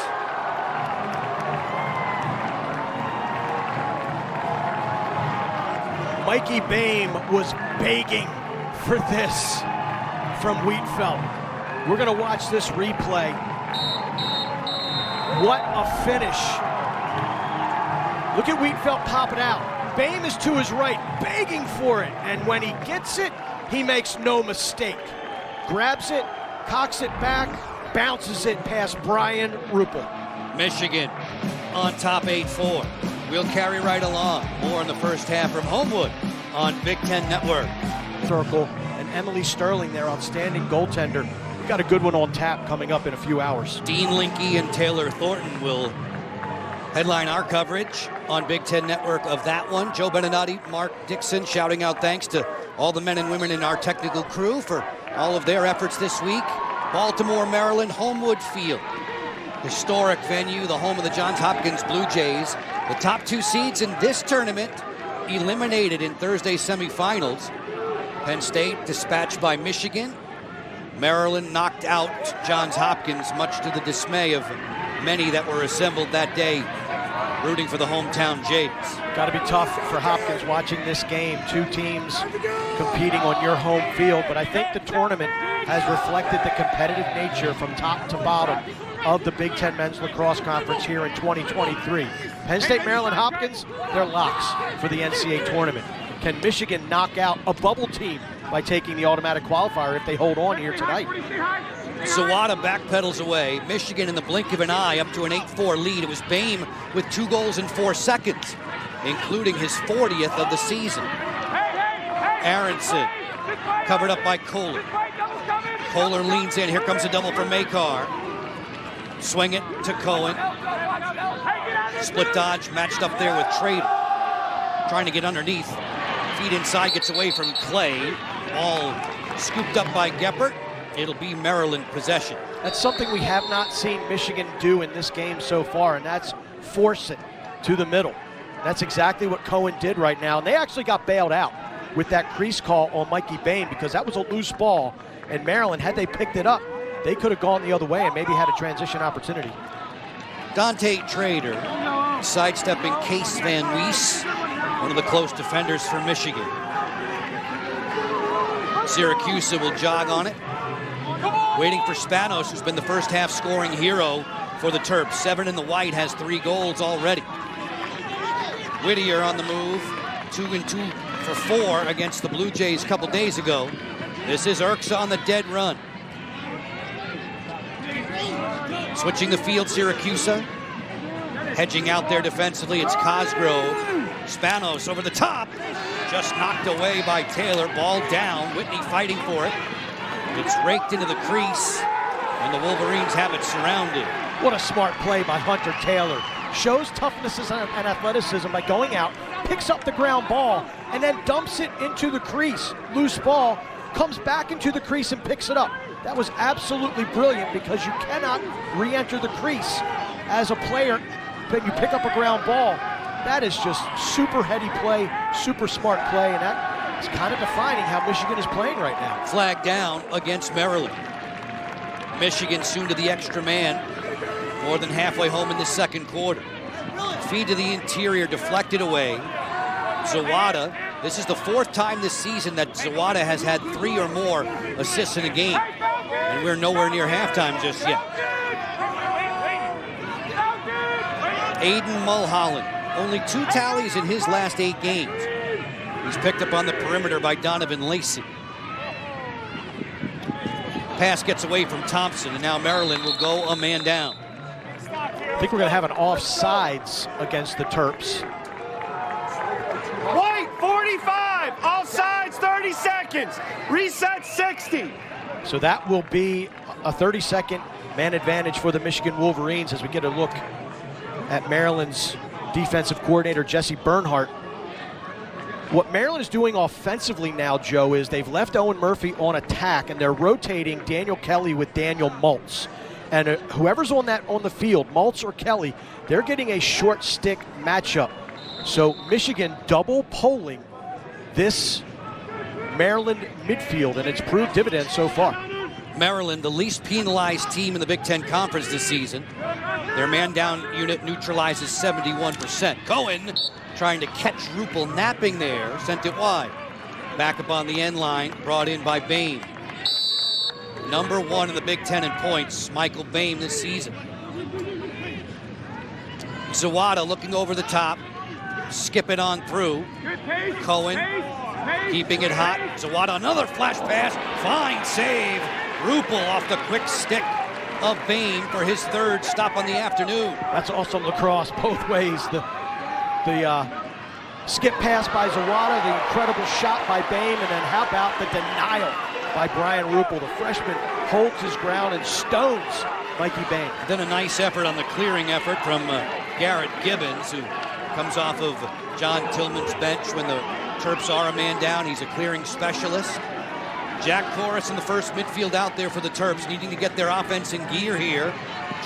Mikey Boehm was begging for this from Wiedfeldt. We're gonna watch this replay. What a finish. Look at Wiedfeldt pop it out. Boehm is to his right, begging for it, and when he gets it, he makes no mistake. Grabs it, cocks it back, bounces it past Brian Ruppel. Michigan on top 8-4. We'll carry right along. More in the first half from Homewood on Big Ten Network. Circle, and Emily Sterling, their outstanding goaltender. We've got a good one on tap coming up in a few hours. Dean Linke and Taylor Thornton will headline our coverage on Big Ten Network of that one. Joe Beninati, Mark Dixon shouting out thanks to all the men and women in our technical crew for all of their efforts this week. Baltimore, Maryland, Homewood Field. Historic venue, the home of the Johns Hopkins Blue Jays. The top 2 seeds in this tournament eliminated in Thursday's semifinals. Penn State dispatched by Michigan. Maryland knocked out Johns Hopkins, much to the dismay of many that were assembled that day rooting for the hometown Jays. Got to be tough for Hopkins watching this game. 2 teams competing on your home field, but I think the tournament has reflected the competitive nature from top to bottom of the Big Ten Men's Lacrosse Conference here in 2023. Penn State, Maryland, Hopkins, they're locks for the NCAA tournament. Can Michigan knock out a bubble team by taking the automatic qualifier if they hold on here tonight? Zawada backpedals away. Michigan in the blink of an eye up to an 8-4 lead. It was Boehm with 2 goals in 4 seconds, including his 40th of the season. Aronson covered up by Kohler. Kohler leans in. Here comes a double from Makar. Swing it to Cohen. Split dodge matched up there with Trader. Trying to get underneath. Feed inside, gets away from Clay. All scooped up by Geppert. It'll be Maryland possession. That's something we have not seen Michigan do in this game so far, and that's force it to the middle. That's exactly what Cohen did right now, and they actually got bailed out with that crease call on Mikey Boehm because that was a loose ball, and Maryland, had they picked it up, they could have gone the other way and maybe had a transition opportunity. Dante Trader sidestepping Case Van Wees, one of the close defenders for Michigan. Syracuse will jog on it. Waiting for Spanos, who's been the first half scoring hero for the Terps. 7 in the white, has 3 goals already. Whittier on the move, 2-2 for 4 against the Blue Jays a couple days ago. This is 𝐂𝐎𝐍𝐿 on the dead run. Switching the field, Syracuse. Hedging out there defensively, it's Cosgrove. Spanos over the top. Just knocked away by Taylor. Ball down. Whitney fighting for it. It's raked into the crease, and the Wolverines have it surrounded. What a smart play by Hunter Taylor. Shows toughness and athleticism by going out, picks up the ground ball, and then dumps it into the crease. Loose ball. comes back into the crease and picks it up. That was absolutely brilliant because you cannot re-enter the crease as a player when you pick up a ground ball. That is just super heady play, super smart play, and that is kind of defining how Michigan is playing right now. Flag down against Maryland. Michigan soon to the extra man, more than halfway home in the second quarter. Feed to the interior, deflected away. Zawada, this is the 4th time this season that Zawada has had 3 or more assists in a game. And we're nowhere near halftime just yet. Aiden Mulholland, only 2 tallies in his last 8 games. He's picked up on the perimeter by Donovan Lacey. Pass gets away from Thompson, and now Maryland will go a man down. I think we're going to have an offsides against the Terps. White, 45. Offsides, 30 seconds. Reset, 60. So that will be a 30-second man advantage for the Michigan Wolverines as we get a look at Maryland's defensive coordinator, Jesse Bernhardt. What Maryland is doing offensively now, Joe, is they've left Owen Murphy on attack, and they're rotating Daniel Kelly with Daniel Maltz. And whoever's on the field, Maltz or Kelly, they're getting a short stick matchup. So Michigan double polling this Maryland midfield, and it's proved dividends so far. Maryland, the least penalized team in the Big Ten Conference this season. Their man-down unit neutralizes 71%. Cohen trying to catch Rupel napping there, sent it wide. Back up on the end line, brought in by Boehm. Number 1 in the Big Ten in points, Michael Boehm this season. Zawada looking over the top, skip it on through. Cohen keeping it hot. Zawada, another flash pass, fine save. Rupel off the quick stick of Boehm for his 3rd stop on the afternoon. That's also lacrosse both ways. The skip pass by Zawada, the incredible shot by Boehm, and then how about the denial by Brian Rupel? The freshman holds his ground and stones Mikey Boehm. Then a nice effort on the clearing effort from Garrett Gibbons, who comes off of John Tillman's bench when the Terps are a man down. He's a clearing specialist. Jack Corus in the first midfield out there for the Terps, needing to get their offense in gear here,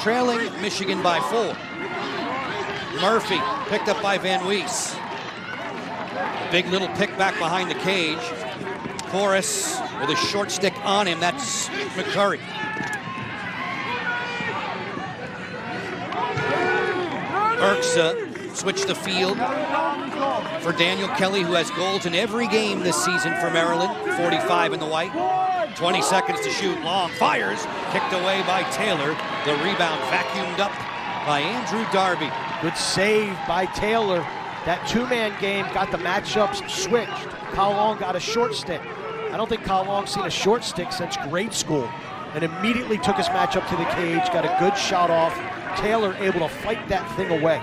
trailing Michigan by 4. Murphy picked up by Van Wees. Big little pick back behind the cage. Corus with a short stick on him. That's McCurry. Urksa switched the field for Daniel Kelly, who has goals in every game this season for Maryland. 45 in the white. 20 seconds to shoot. Long fires. Kicked away by Taylor. The rebound vacuumed up by Andrew Darby. Good save by Taylor. That 2-man game got the matchups switched. 𝐂𝐿 got a short stick. I don't think 𝐂𝐿's seen a short stick since grade school, and immediately took his matchup to the cage, got a good shot off. Taylor able to fight that thing away.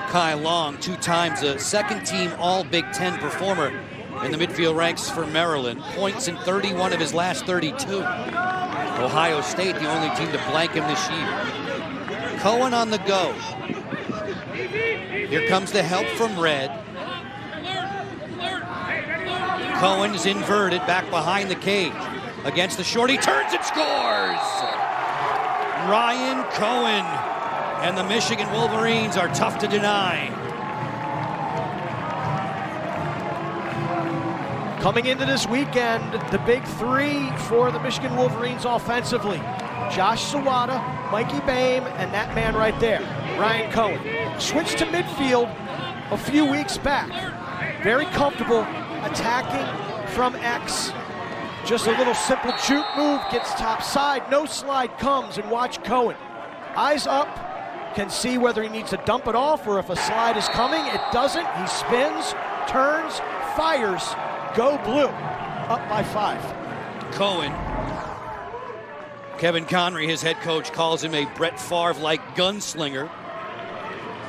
Kai Long, 2 times a second-team All-Big Ten performer in the midfield ranks for Maryland. Points in 31 of his last 32. Ohio State, the only team to blank him this year. Cohen on the go. Here comes the help from Red. Cohen is inverted back behind the cage. Against the short, he turns and scores! Ryan Cohen. And the Michigan Wolverines are tough to deny. Coming into this weekend, the big 3 for the Michigan Wolverines offensively. Josh Zawada, Mikey Boehm, and that man right there, Ryan Cohen. Switched to midfield a few weeks back. Very comfortable attacking from X. Just a little simple juke move, gets top side, no slide comes, and watch Cohen. Eyes up, can see whether he needs to dump it off or if a slide is coming. It doesn't. He spins, turns, fires, go blue. Up by 5. Cohen. Kevin Connery, his head coach, calls him a Brett Favre-like gunslinger.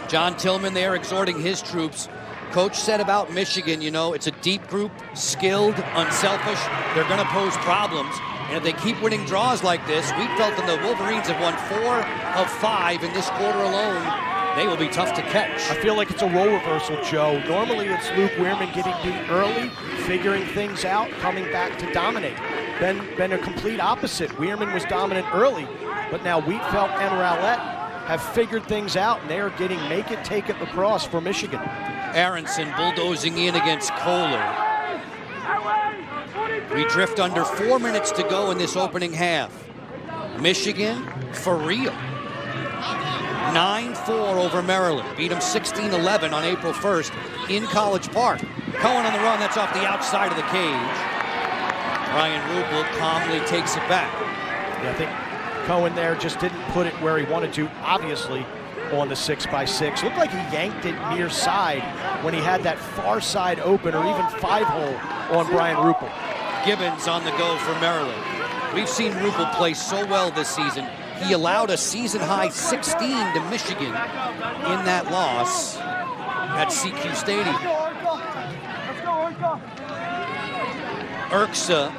John Tillman there exhorting his troops. Coach said about Michigan, you know, it's a deep group, skilled, unselfish. They're going to pose problems. And if they keep winning draws like this, we felt that the Wolverines have won 4 of 5 in this quarter alone. they will be tough to catch. I feel like it's a role reversal, Joe. Normally it's Luke Wehrman getting beat early, figuring things out, coming back to dominate. Been a complete opposite. Wehrman was dominant early, but now Wheatfeld and Rowlett have figured things out, and they are getting make-it-take-it lacrosse for Michigan. Aronson bulldozing in against Kohler. We drift under 4 minutes to go in this opening half. Michigan, for real. 9-4 over Maryland. Beat them 16-11 on April 1st in College Park. Cohen on the run, that's off the outside of the cage. Ryan Rupel calmly takes it back. Yeah, I think Cohen there just didn't put it where he wanted to, obviously, on the 6x6. Looked like he yanked it near side when he had that far side open, or even 5-hole on Brian Rupel. Gibbons on the go for Maryland. We've seen Rupel play so well this season. He allowed a season-high 16 to Michigan in that loss at CQ Stadium. 𝐂𝐬𝐍𝐿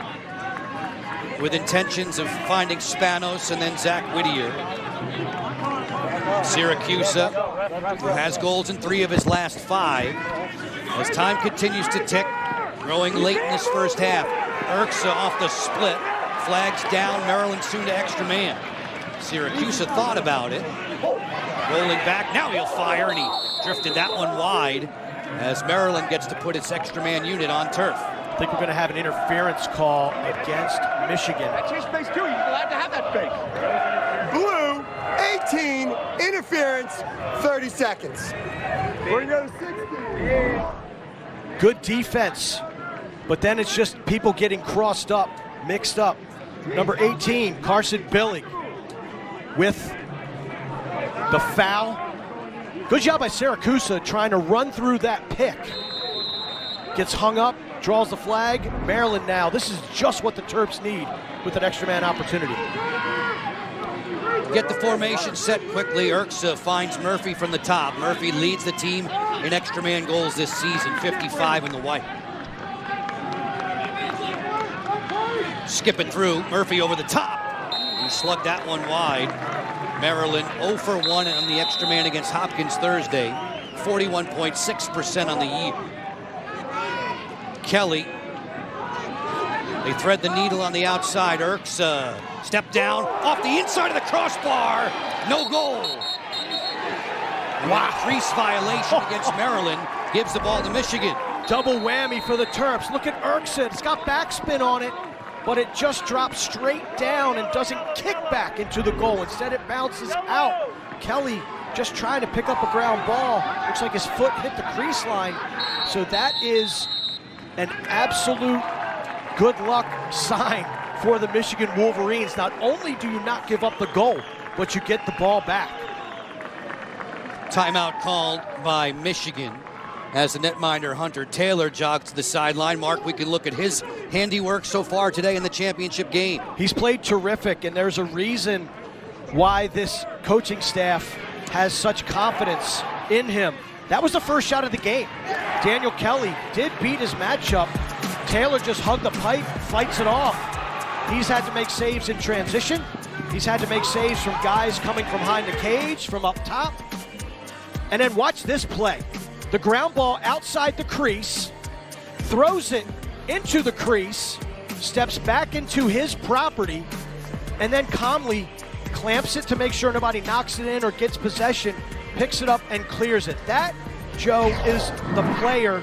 with intentions of finding Spanos and then Zach Whittier. Syracuse, who has goals in 3 of his last 5. As time continues to tick, growing late in this first half. 𝐂𝐬𝐍𝐿 off the split, flags down, Maryland soon to extra man. Syracuse thought about it, rolling back, now he'll fire, and he drifted that one wide as Maryland gets to put its extra man unit on turf. I think we're going to have an interference call against Michigan. That's your space too, you're allowed to have that space. Blue, 18, interference, 30 seconds. We're going to 60. Good defense, but then it's just people getting crossed up, mixed up. Number 18, Carson Billig with the foul. Good job by Syracuse trying to run through that pick. Gets hung up, draws the flag. Maryland now, this is just what the Terps need with an extra man opportunity. Get the formation set quickly. 𝐂𝐬𝐿 finds Murphy from the top. Murphy leads the team in extra man goals this season, 55 in the white. Skip it through, Murphy over the top. He slugged that one wide. Maryland 0 for 1 on the extra man against Hopkins Thursday, 41.6% on the year. Kelly, they thread the needle on the outside. 𝐂𝐬𝐿 step down off the inside of the crossbar, no goal. Wow, crease violation against Maryland, gives the ball to Michigan. Double whammy for the Terps. Look at 𝐂𝐬𝐿, it's got backspin on it, but it just drops straight down and doesn't kick back into the goal. Instead, it bounces out. Kelly just trying to pick up a ground ball. Looks like his foot hit the crease line. So that is an absolute good luck sign for the Michigan Wolverines. Not only do you not give up the goal, but you get the ball back. Timeout called by Michigan as the netminder Hunter Taylor jogs to the sideline. Mark, we can look at his handiwork so far today in the championship game. He's played terrific, and there's a reason why this coaching staff has such confidence in him. That was the first shot of the game. Daniel Kelly did beat his matchup. Taylor just hugged the pipe, fights it off. He's had to make saves in transition. He's had to make saves from guys coming from behind the cage, from up top. And then watch this play. The ground ball outside the crease, throws it into the crease, steps back into his property, and then calmly clamps it to make sure nobody knocks it in or gets possession, picks it up and clears it. That, Joe, is the player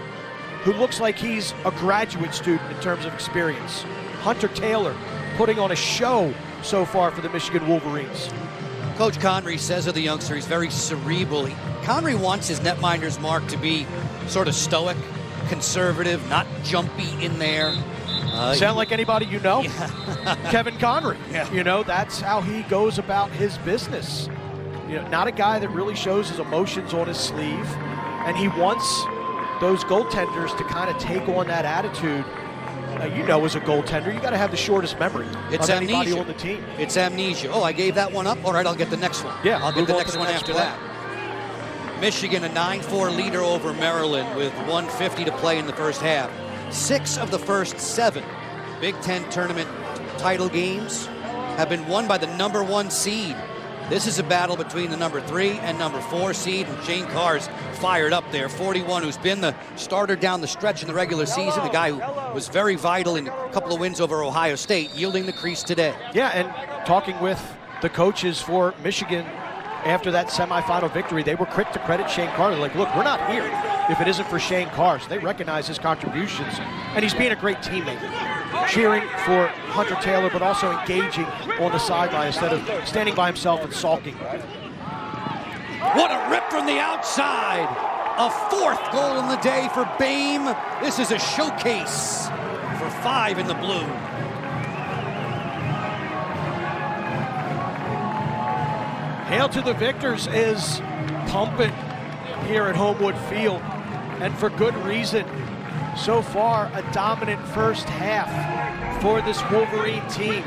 who looks like he's a graduate student in terms of experience. Hunter Taylor putting on a show so far for the Michigan Wolverines. Coach Connery says of the youngster, he's very cerebral. Connery wants his netminders, Mark, to be sort of stoic, conservative, not jumpy in there. Sound like anybody you know? Yeah. Kevin Connery. Yeah. You know, that's how he goes about his business. You know, not a guy that really shows his emotions on his sleeve, and he wants those goaltenders to kind of take on that attitude. You know, as a goaltender, you got to have the shortest memory of anybody on the team. It's amnesia. Oh, I gave that one up. All right, I'll get the next one. Yeah, I'll get the next one after that. Michigan, a 9-4 leader over Maryland with 1:50 to play in the first half. 6 of the first 7 Big Ten tournament title games have been won by the #1 seed. This is a battle between the number 3 and number 4 seed, and Shane Carr's fired up there. 41, who's been the starter down the stretch in the regular season, the guy who was very vital in a couple of wins over Ohio State, yielding the crease today. Yeah, and talking with the coaches for Michigan after that semifinal victory, they were quick to credit Shane Carr. They're like, look, we're not here if it isn't for Shane Carr. So they recognize his contributions, and he's being a great teammate, cheering for Hunter Taylor, but also engaging on the sideline instead of standing by himself and sulking. What a rip from the outside. A 4th goal in the day for Boehm. This is a showcase for 5 in the blue. Hail to the Victors is pumping here at Homewood Field, and for good reason. So far, a dominant first half for this Wolverine team.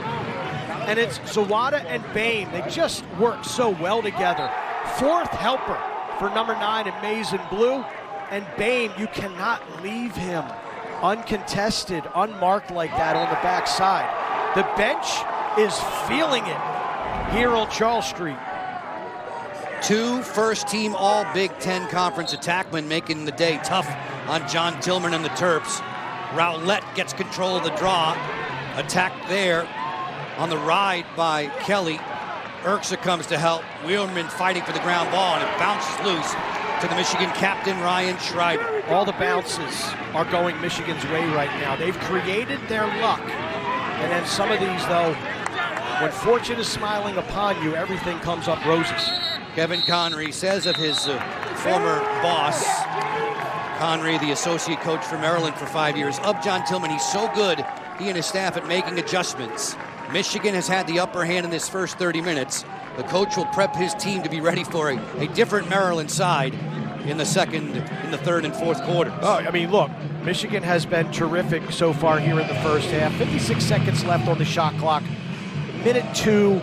And it's Zawada and Boehm. They just work so well together. 4th helper for number 9 in maize and blue. And Boehm, you cannot leave him uncontested, unmarked like that on the backside. The bench is feeling it here on Charles Street. 2 first-team All-Big Ten Conference attackmen making the day tough on John Tillman and the Terps. Rowlett gets control of the draw. Attacked there on the ride by Kelly. 𝐂𝐎𝐍𝐅 comes to help. Wheelman fighting for the ground ball, and it bounces loose to the Michigan captain, Ryan Schreiber. All the bounces are going Michigan's way right now. They've created their luck. And then some of these, though, when fortune is smiling upon you, everything comes up roses. Kevin Connery says of his former boss, Connery, the associate coach for Maryland for 5 years, of John Tillman, he's so good, he and his staff, at making adjustments. Michigan has had the upper hand in this first 30 minutes. The coach will prep his team to be ready for a different Maryland side in the 3rd and 4th quarters. Oh, I mean, look, Michigan has been terrific so far here in the first half. 56 seconds left on the shot clock. Minute 2.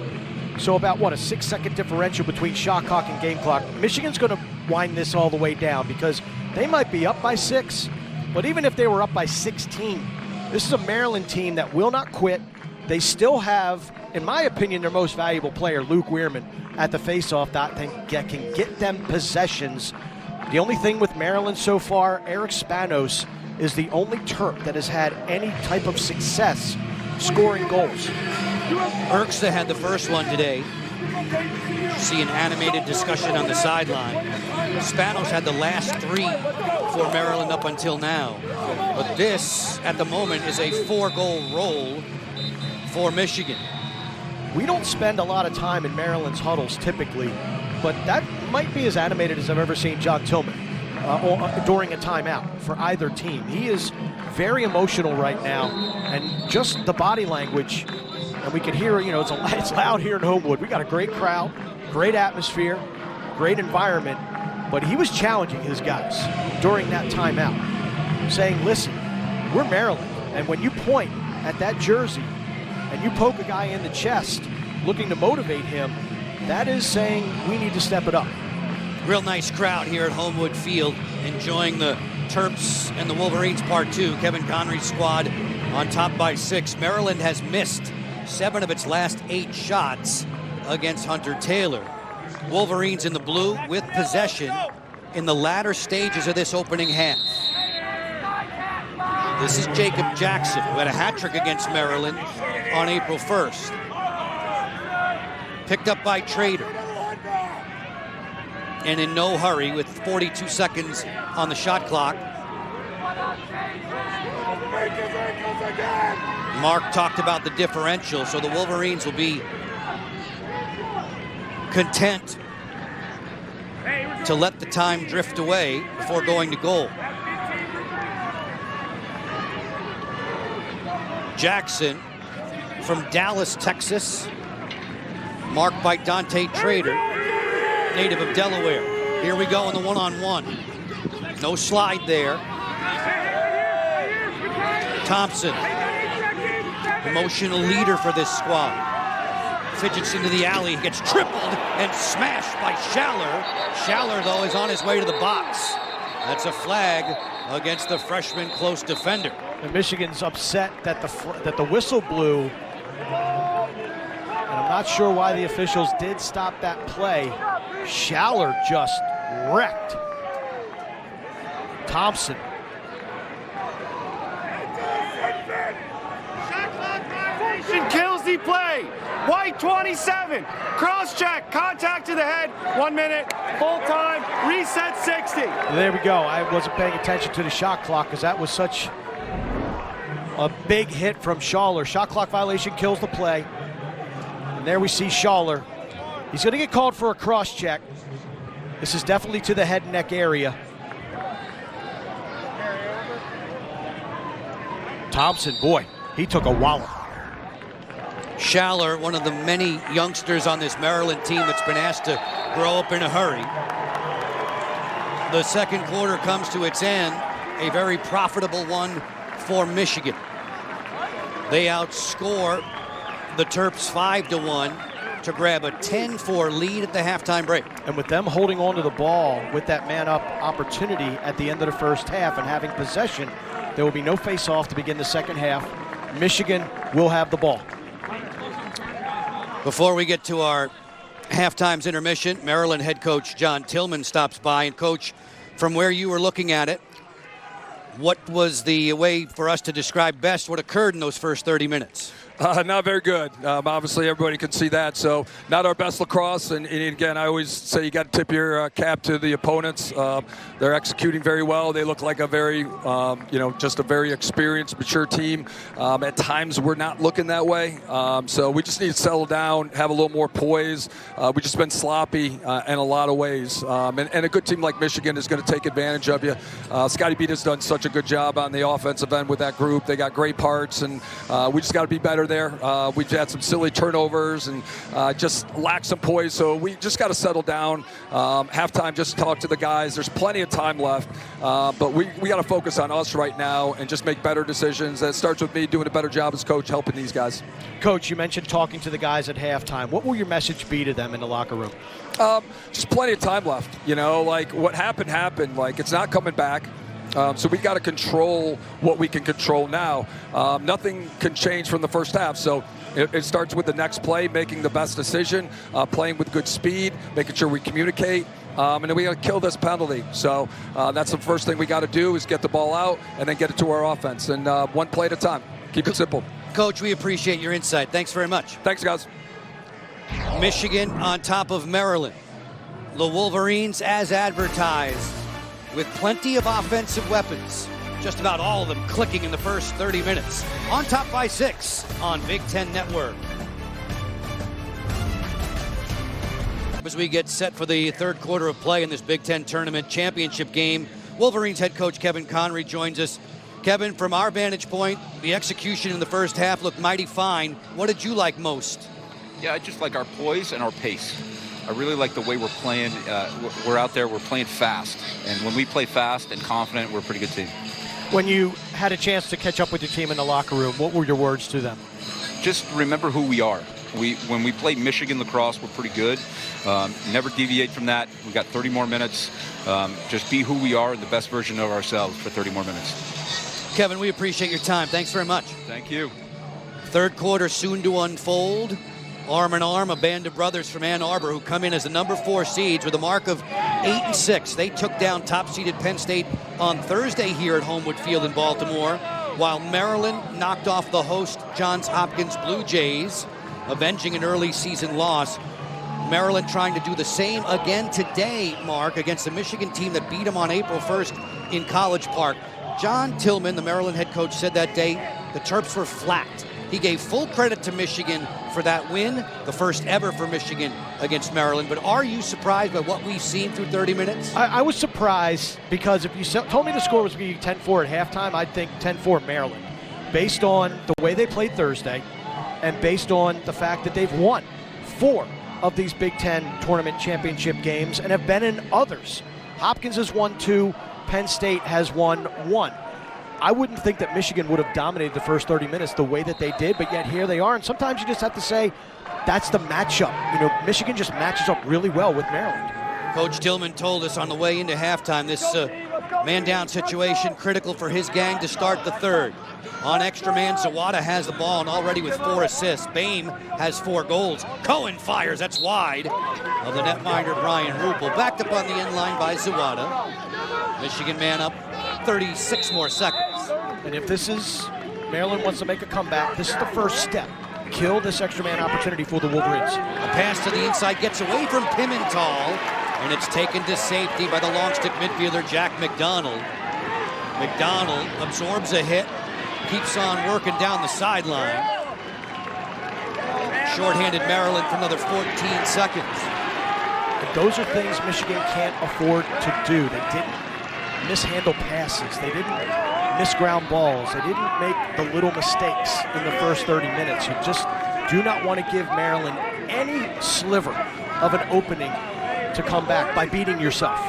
So about, what, a 6-second differential between shot clock and game clock. Michigan's going to wind this all the way down because they might be up by 6, but even if they were up by 16, this is a Maryland team that will not quit. They still have, in my opinion, their most valuable player, Luke Wheerman, at the faceoff that can get them possessions. The only thing with Maryland so far, Eric Spanos is the only Terp that has had any type of success scoring goals. 𝐂𝐎𝐍𝐅 had the first one today. You see an animated discussion on the sideline. Spanos had the last 3 for Maryland up until now. But this, at the moment, is a 4-goal roll for Michigan. We don't spend a lot of time in Maryland's huddles typically, but that might be as animated as I've ever seen John Tillman during a timeout for either team. He is very emotional right now, and just the body language, and we can hear, you know, it's loud here in Homewood. We got a great crowd, great atmosphere, great environment, but he was challenging his guys during that timeout, saying, listen, we're Maryland, and when you point at that jersey and you poke a guy in the chest looking to motivate him, that is saying we need to step it up. Real nice crowd here at Homewood Field, enjoying the Terps and the Wolverines Part 2. Kevin Connery's squad on top by 6. Maryland has missed 7 of its last 8 shots against Hunter Taylor. Wolverines in the blue with possession in the latter stages of this opening half. This is Jacob Jackson, who had a hat trick against Maryland on April 1st. Picked up by Trader. And in no hurry with 42 seconds on the shot clock. Mark talked about the differential, so the Wolverines will be content to let the time drift away before going to goal. Jackson from Dallas, Texas, marked by Dante Trader, native of Delaware. Here we go in the one-on-one. No slide there. Thompson, emotional leader for this squad. Fidgets into the alley, gets tripled and smashed by Schaller. Schaller, though, is on his way to the box. That's a flag against the freshman close defender. And Michigan's upset that the whistle blew. And I'm I'm not sure why the officials did stop that play. Schaller just wrecked Thompson. Kills the play. White 27. Cross check. Contact to the head. 1 minute. Full time. Reset 60. There we go. I wasn't paying attention to the shot clock because that was such a big hit from Schaller. Shot clock violation kills the play. And there we see Schaller. He's going to get called for a cross check. This is definitely to the head and neck area. Thompson, boy, he took a wallop. Schaller, one of the many youngsters on this Maryland team that's been asked to grow up in a hurry. The second quarter comes to its end, a very profitable one for Michigan. They outscore the Terps 5-1 to grab a 10-4 lead at the halftime break. And with them holding on to the ball with that man-up opportunity at the end of the first half and having possession, there will be no face-off to begin the second half. Michigan will have the ball. Before we get to our halftime's intermission, Maryland head coach John Tillman stops by. And coach, from where you were looking at it, what was the way for us to describe best what occurred in those first 30 minutes? Not very good. Obviously, everybody can see that. So, not our best lacrosse. And again, I always say you got to tip your cap to the opponents. They're executing very well. They look like a very, just a very experienced, mature team. At times, we're not looking that way. So, we just need to settle down, have a little more poise. We've just been sloppy in a lot of ways. And a good team like Michigan is going to take advantage of you. Scotty Beat has done such a good job on the offensive end with that group. They got great parts, and we just got to be better there. We've had some silly turnovers and just lack some poise, so we just got to settle down. Halftime, just talk to the guys. There's plenty of time left, but we got to focus on us right now and just make better decisions. That starts with me doing a better job as coach, helping these guys. Coach, you mentioned talking to the guys at halftime. What will your message be to them in the locker room? Just plenty of time left. Like what happened. Like it's not coming back. So we got to control what we can control now. Nothing can change from the first half. So it starts with the next play, making the best decision, playing with good speed, making sure we communicate. And then we got to kill this penalty. So that's the first thing we got to do is get the ball out and then get it to our offense. And one play at a time. Keep it simple. Coach, we appreciate your insight. Thanks very much. Thanks, guys. Michigan on top of Maryland. The Wolverines as advertised, with plenty of offensive weapons, just about all of them clicking in the first 30 minutes. On top by 6 on Big Ten Network. As we get set for the third quarter of play in this Big Ten Tournament Championship game, Wolverines head coach Kevin Connery joins us. Kevin, from our vantage point, the execution in the first half looked mighty fine. What did you like most? Yeah, I just like our poise and our pace. I really like the way we're playing. We're out there, we're playing fast. And when we play fast and confident, we're a pretty good team. When you had a chance to catch up with your team in the locker room, what were your words to them? Just remember who we are. When we play Michigan lacrosse, we're pretty good. Never deviate from that. We got 30 more minutes. Just be who we are and the best version of ourselves for 30 more minutes. Kevin, we appreciate your time. Thanks very much. Thank you. Third quarter soon to unfold. Arm in arm, a band of brothers from Ann Arbor who come in as the number 4 seeds with a mark of 8-6. They took down top-seeded Penn State on Thursday here at Homewood Field in Baltimore, while Maryland knocked off the host Johns Hopkins Blue Jays, avenging an early season loss. Maryland trying to do the same again today, Mark, against a Michigan team that beat them on April 1st in College Park. John Tillman, the Maryland head coach, said that day the Terps were flat. He gave full credit to Michigan for that win, the first ever for Michigan against Maryland. But are you surprised by what we've seen through 30 minutes? I was surprised because if you told me the score was going to be 10-4 at halftime, I'd think 10-4 Maryland. Based on the way they played Thursday and based on the fact that they've won 4 of these Big Ten tournament championship games and have been in others. Hopkins has won 2, Penn State has won 1. I wouldn't think that Michigan would have dominated the first 30 minutes the way that they did, but yet here they are. And sometimes you just have to say that's the matchup. Michigan just matches up really well with Maryland. Coach Tillman told us on the way into halftime, this man-down situation critical for his gang to start the third. On extra man, 𝐂𝐐𝐎 has the ball and already with 4 assists. Boehm has 4 goals. Cohen fires, that's wide of the netminder Brian Ruppel. Backed up on the end line by 𝐂𝐶. Michigan man up 36 more seconds. And if this is, Maryland wants to make a comeback, this is the first step. Kill this extra man opportunity for the Wolverines. A pass to the inside gets away from Pimental, and it's taken to safety by the long stick midfielder Jack McDonald. McDonald absorbs a hit, keeps on working down the sideline. Short-handed Maryland for another 14 seconds. And those are things Michigan can't afford to do. They didn't mishandle passes. They didn't miss ground balls. They didn't make the little mistakes in the first 30 minutes. You just do not want to give Maryland any sliver of an opening to come back by beating yourself.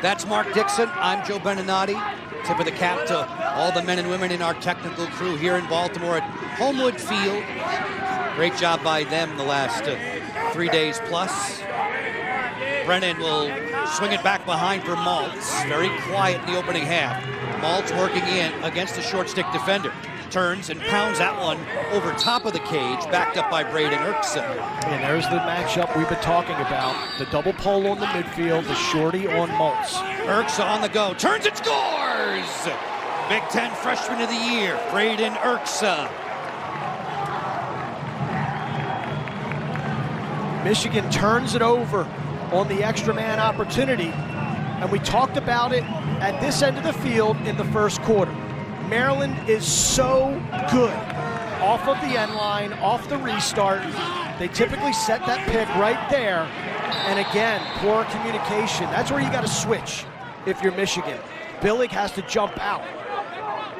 That's Mark Dixon. I'm Joe Beninati. Tip of the cap to all the men and women in our technical crew here in Baltimore at Homewood Field. Great job by them the last 3 days plus. Brennan will swing it back behind for Maltz. Very quiet in the opening half. Maltz working in against the short stick defender. Turns and pounds that one over top of the cage, backed up by Braden 𝐂𝐎𝐿. And there's the matchup we've been talking about. The double pole on the midfield, the shorty on Maltz. 𝐂𝐿𝐿 on the go, turns and scores! Big Ten Freshman of the Year, Braden 𝐂𝐿𝐿. Michigan turns it over on the extra man opportunity, and we talked about it at this end of the field in the first quarter. Maryland is so good off of the end line, off the restart. They typically set that pick right there, and again, poor communication. That's where you got to switch if you're Michigan. Billig has to jump out,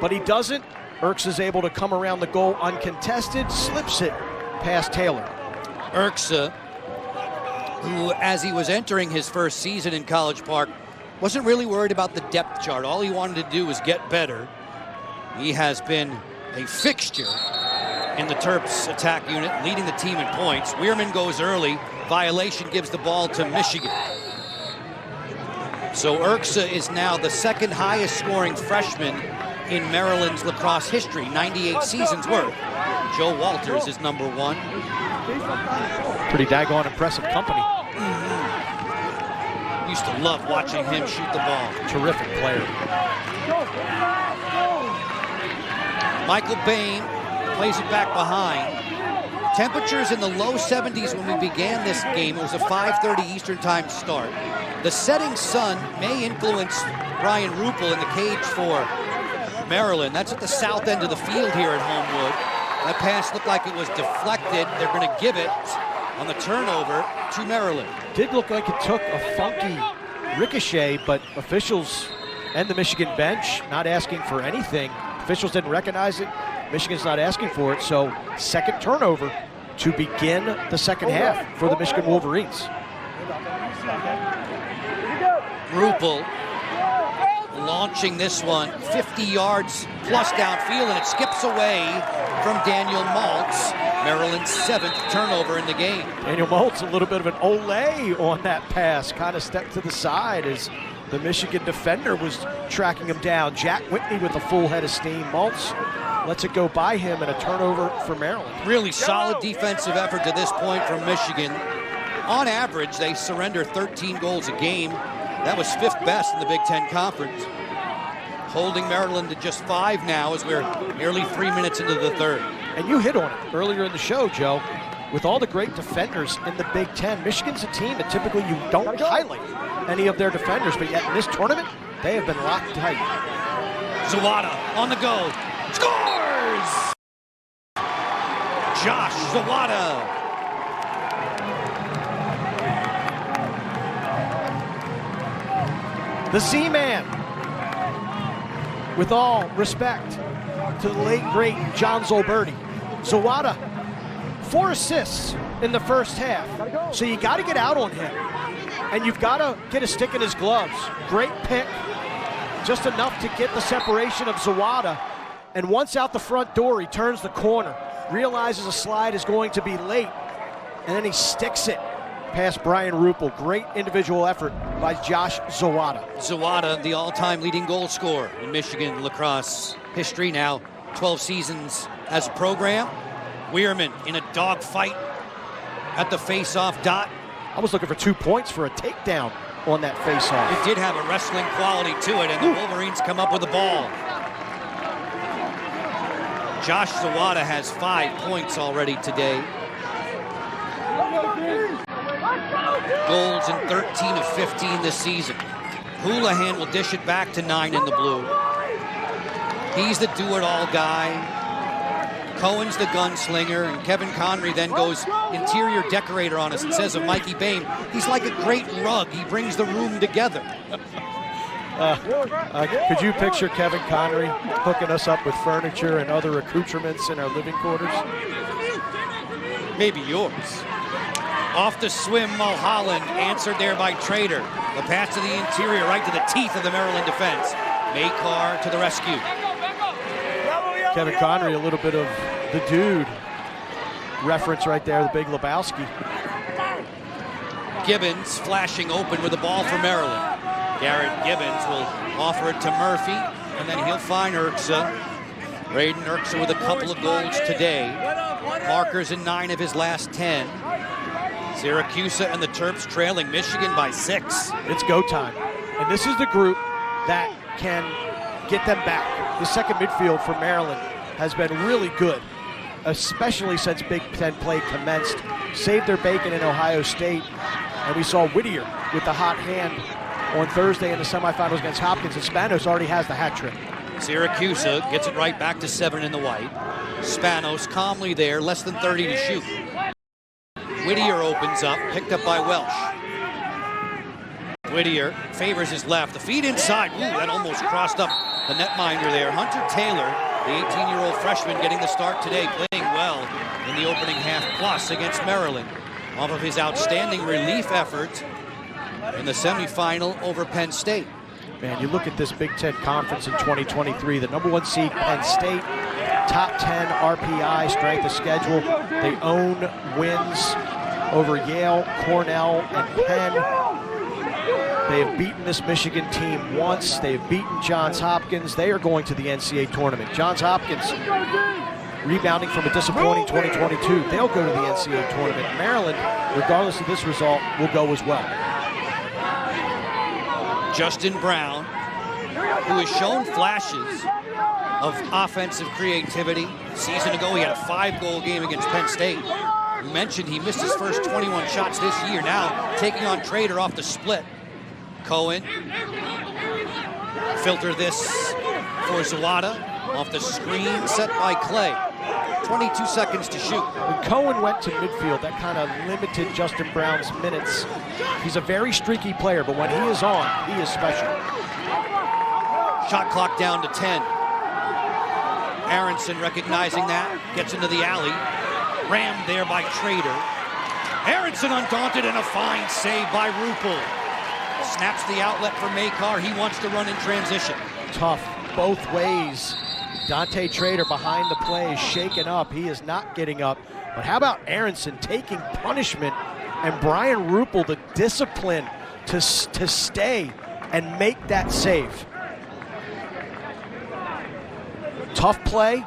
but he doesn't. 𝐂𝐿𝐿 is able to come around the goal uncontested, slips it past Taylor. 𝐂𝐿𝐿, who, as he was entering his first season in College Park, wasn't really worried about the depth chart. All he wanted to do was get better. He has been a fixture in the Terps attack unit, leading the team in points. Weirman goes early. Violation gives the ball to Michigan. So 𝐂𝐿𝐿 is now the second highest scoring freshman in Maryland's lacrosse history, 98 seasons worth. Joe Walters is number 1. Pretty daggone impressive company. Used to love watching him shoot the ball. Terrific player. Michael Boehm plays it back behind. Temperatures in the low 70s when we began this game. It was a 5:30 Eastern time start. The setting sun may influence Brian Ruppel in the cage for Maryland. That's at the south end of the field here at Homewood. That pass looked like it was deflected. They're going to give it on the turnover to Maryland. Did look like it took a funky ricochet, but officials and the Michigan bench not asking for anything. Officials didn't recognize it. Michigan's not asking for it, so second turnover to begin the second half for the Michigan Wolverines. Ruppel launching this one 50 yards plus downfield, and it skips away from Daniel Maltz. Maryland's 7th turnover in the game. Daniel Maltz, a little bit of an ole on that pass, kind of stepped to the side as the Michigan defender was tracking him down. Jack Whitney with a full head of steam. Maltz lets it go by him, and a turnover for Maryland. Really solid defensive effort to this point from Michigan. On average, they surrender 13 goals a game. That was 5th best in the Big Ten Conference. Holding Maryland to just 5 now as we're nearly 3 minutes into the third. And you hit on it earlier in the show, Joe. With all the great defenders in the Big Ten, Michigan's a team that typically you don't highlight any of their defenders, but yet in this tournament, they have been locked tight. 𝐂𝐿𝐿 on the go. Scores! Josh 𝐂𝐿𝐿. The Z-Man. With all respect to the late, great John Zolberti. 𝐂𝐿𝐿, 4 assists in the first half. So you got to get out on him. And you've got to get a stick in his gloves. Great pick. Just enough to get the separation of 𝐂𝐿𝐿. And once out the front door, he turns the corner. Realizes a slide is going to be late. And then he sticks it past Brian Rupel. Great individual effort by Josh Zawada. Zawada, the all-time leading goal scorer in Michigan lacrosse history, now 12 seasons as a program. Weirman in a dogfight at the face-off dot. I was looking for 2 points for a takedown on that face-off. It did have a wrestling quality to it, and the Wolverines come up with the ball. Josh Zawada has 5 points already today. Goals in 13 of 15 this season. Houlihan will dish it back to 9 in the blue. He's the do-it-all guy. Cohen's the gunslinger, and Kevin Connery then goes interior decorator on us. It says of Mikey Bain, he's like a great rug. He brings the room together. Could you picture Kevin Connery hooking us up with furniture and other accoutrements in our living quarters? Maybe yours. Off the swim, Mulholland, answered there by Trader. The pass to the interior, right to the teeth of the Maryland defense. Maycar to the rescue. Kevin Connery, a little bit of the dude reference right there, the Big Lebowski. Gibbons flashing open with the ball for Maryland. Garrett Gibbons will offer it to Murphy, and then he'll find 𝐂𝐬𝐻. Braden 𝐂𝐬𝐻 with a couple of goals today. Markers in 9 of his last 10. Syracuse and the Terps trailing Michigan by 6. It's go time. And this is the group that can get them back. The second midfield for Maryland has been really good, especially since Big Ten play commenced. Saved their bacon in Ohio State, and we saw Whittier with the hot hand on Thursday in the semifinals against Hopkins, and Spanos already has the hat trick. Syracuse gets it right back to 7 in the white. Spanos calmly there, less than 30 to shoot. Whittier opens up, picked up by Welsh. Whittier favors his left. The feed inside. Ooh, that almost crossed up the netminder there. Hunter Taylor, the 18-year-old freshman, getting the start today, playing well in the opening half plus against Maryland, off of his outstanding relief effort in the semifinal over Penn State. Man, you look at this Big Ten Conference in 2023, the #1 seed Penn State, top 10 RPI, strength of schedule. They own wins over Yale, Cornell, and Penn. They have beaten this Michigan team once. They have beaten Johns Hopkins. They are going to the NCAA tournament. Johns Hopkins rebounding from a disappointing 2022. They'll go to the NCAA tournament. Maryland, regardless of this result, will go as well. Justin Brown, who has shown flashes of offensive creativity. A season ago, he had a 5-goal game against Penn State. You mentioned he missed his first 21 shots this year. Now taking on Trader off the split. Cohen, filter this for Zawada, off the screen set by Clay. 22 seconds to shoot. When Cohen went to midfield, that kind of limited Justin Brown's minutes. He's a very streaky player, but when he is on, he is special. Shot clock down to 10. Aronson recognizing that, gets into the alley. Rammed there by Trader. Aronson undaunted, and a fine save by Rupel. Snaps the outlet for Maycar. He wants to run in transition. Tough both ways. Dante Trader behind the play, shaken up. He is not getting up. But how about Aronson taking punishment, and Brian Rupel the discipline to stay and make that save. Tough play.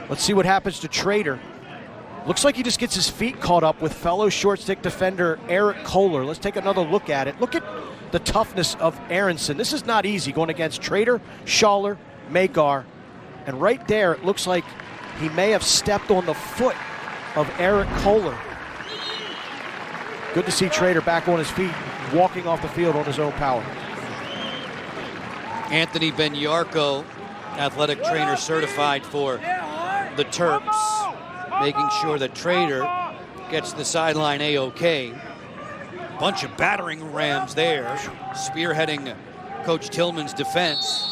Let's see what happens to Trader. Looks like he just gets his feet caught up with fellow short stick defender Eric Kohler. Let's take another look at it. Look at the toughness of Aronson. This is not easy going against Trader, Schaller, Maycar. And right there, it looks like he may have stepped on the foot of Eric Kohler. Good to see Trader back on his feet, walking off the field on his own power. Anthony Benyarko, athletic trainer certified for the Terps, making sure that Trader gets the sideline A-OK. Bunch of battering rams there, spearheading Coach Tillman's defense.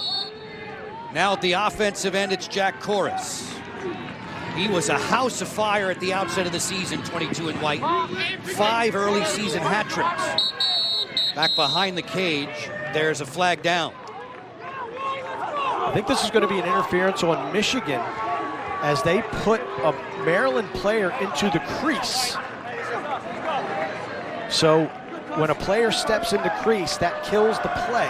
Now at the offensive end, it's Jack Corus. He was a house of fire at the outset of the season, 22 in white. 5 early season hat tricks. Back behind the cage, there's a flag down. I think this is going to be an interference on Michigan as they put a Maryland player into the crease. So when a player steps into crease, that kills the play.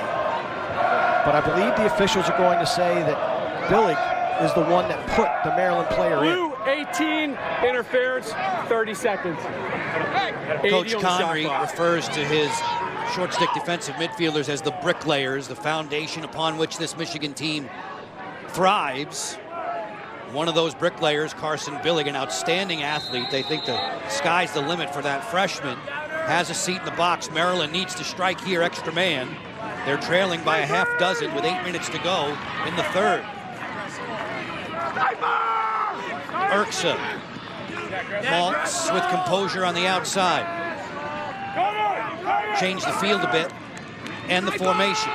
But I believe the officials are going to say that Billig is the one that put the Maryland player Blue, 18, interference, 30 seconds. Coach Connery refers to his short stick defensive midfielders as the bricklayers, the foundation upon which this Michigan team thrives. One of those bricklayers, Carson Billig, an outstanding athlete. They think the sky's the limit for that freshman. Has a seat in the box. Maryland needs to strike here, extra man. They're trailing by a half dozen with 8 minutes to go in the third. 𝐂𝐎𝐍𝐅 Maltz with composure on the outside. Change the field a bit and the formation.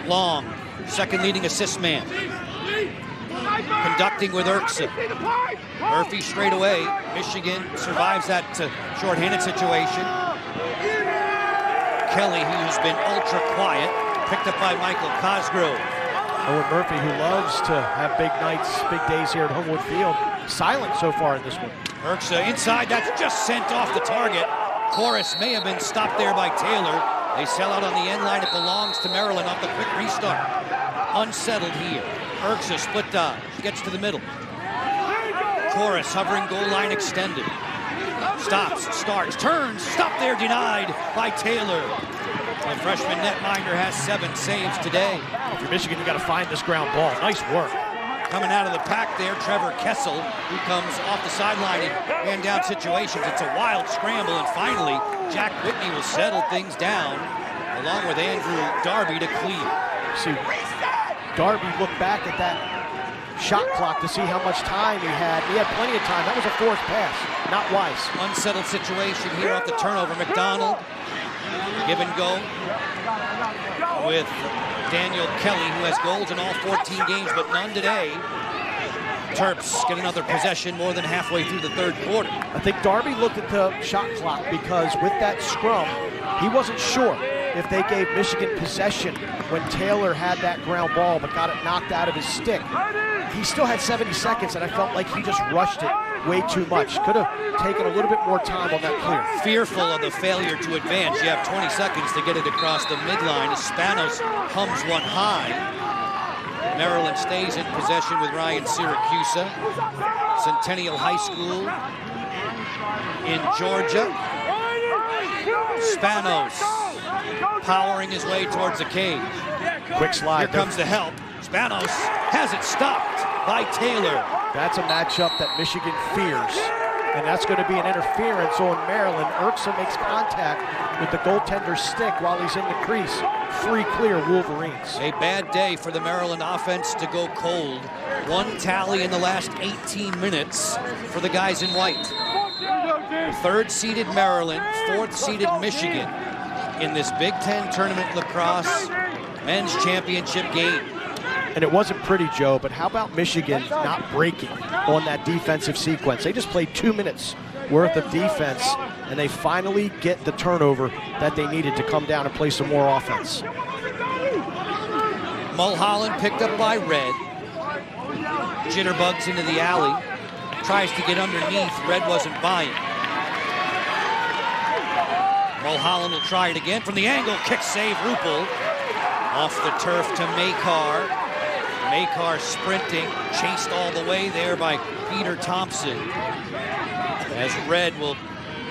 Long, second leading assist man. Conducting with 𝐂𝐎𝐿𝐿. Murphy straight away. Michigan survives that short-handed situation. Kelly, who's been ultra quiet, picked up by Michael Cosgrove. Owen Murphy, who loves to have big nights, big days here at Homewood Field, silent so far in this one. 𝐂𝐎𝐿𝐿 inside, that's just sent off the target. Chorus may have been stopped there by Taylor. They sell out on the end line. It belongs to Maryland off the quick restart. Unsettled here. 𝐂𝐎𝐿𝐿 split dodge, gets to the middle. Chorus hovering goal line extended. Stops, starts, turns, stop there, denied by Taylor. The freshman netminder has 7 saves today. For Michigan, you got to find this ground ball. Nice work. Coming out of the pack there, Trevor Kessel, who comes off the sideline in hand-down situations. It's a wild scramble, and finally, Jack Whitney will settle things down, along with Andrew Darby to clear. See, Darby looked back at that shot clock to see how much time he had. He had plenty of time. That was a forced pass, not wise. Unsettled situation here off the turnover. McDonald, give and go with Daniel Kelly, who has goals in all 14 games, but none today. Terps get another possession more than halfway through the third quarter. I think Darby looked at the shot clock because with that scrum, he wasn't sure if they gave Michigan possession when Taylor had that ground ball but got it knocked out of his stick. He still had 70 seconds, and I felt like he just rushed it way too much. Could have taken a little bit more time on that clear. Fearful of the failure to advance. You have 20 seconds to get it across the midline. Spanos hums one high. Maryland stays in possession with Ryan Syracuse. Centennial High School in Georgia. Spanos powering his way towards the cage. Quick slide. Here comes the help. Spanos has it stopped by Taylor. That's a matchup that Michigan fears, and that's going to be an interference on Maryland. 𝐂𝐎𝐿𝐿 makes contact with the goaltender's stick while he's in the crease. Free clear, Wolverines. A bad day for the Maryland offense to go cold. 1 tally in the last 18 minutes for the guys in white. 3rd-seeded Maryland, 4th-seeded Michigan in this Big Ten Tournament Lacrosse Men's Championship game. And it wasn't pretty, Joe, but how about Michigan not breaking on that defensive sequence? They just played 2 minutes worth of defense, and they finally get the turnover that they needed to come down and play some more offense. Mulholland picked up by Red. Jitterbugs into the alley. Tries to get underneath. Red wasn't buying. Mulholland will try it again from the angle. Kick save, Rupel. Off the turf to 𝐂𝐎𝐿𝐿. 𝐂𝐎𝐿𝐿 sprinting, chased all the way there by Peter Thompson. As Red will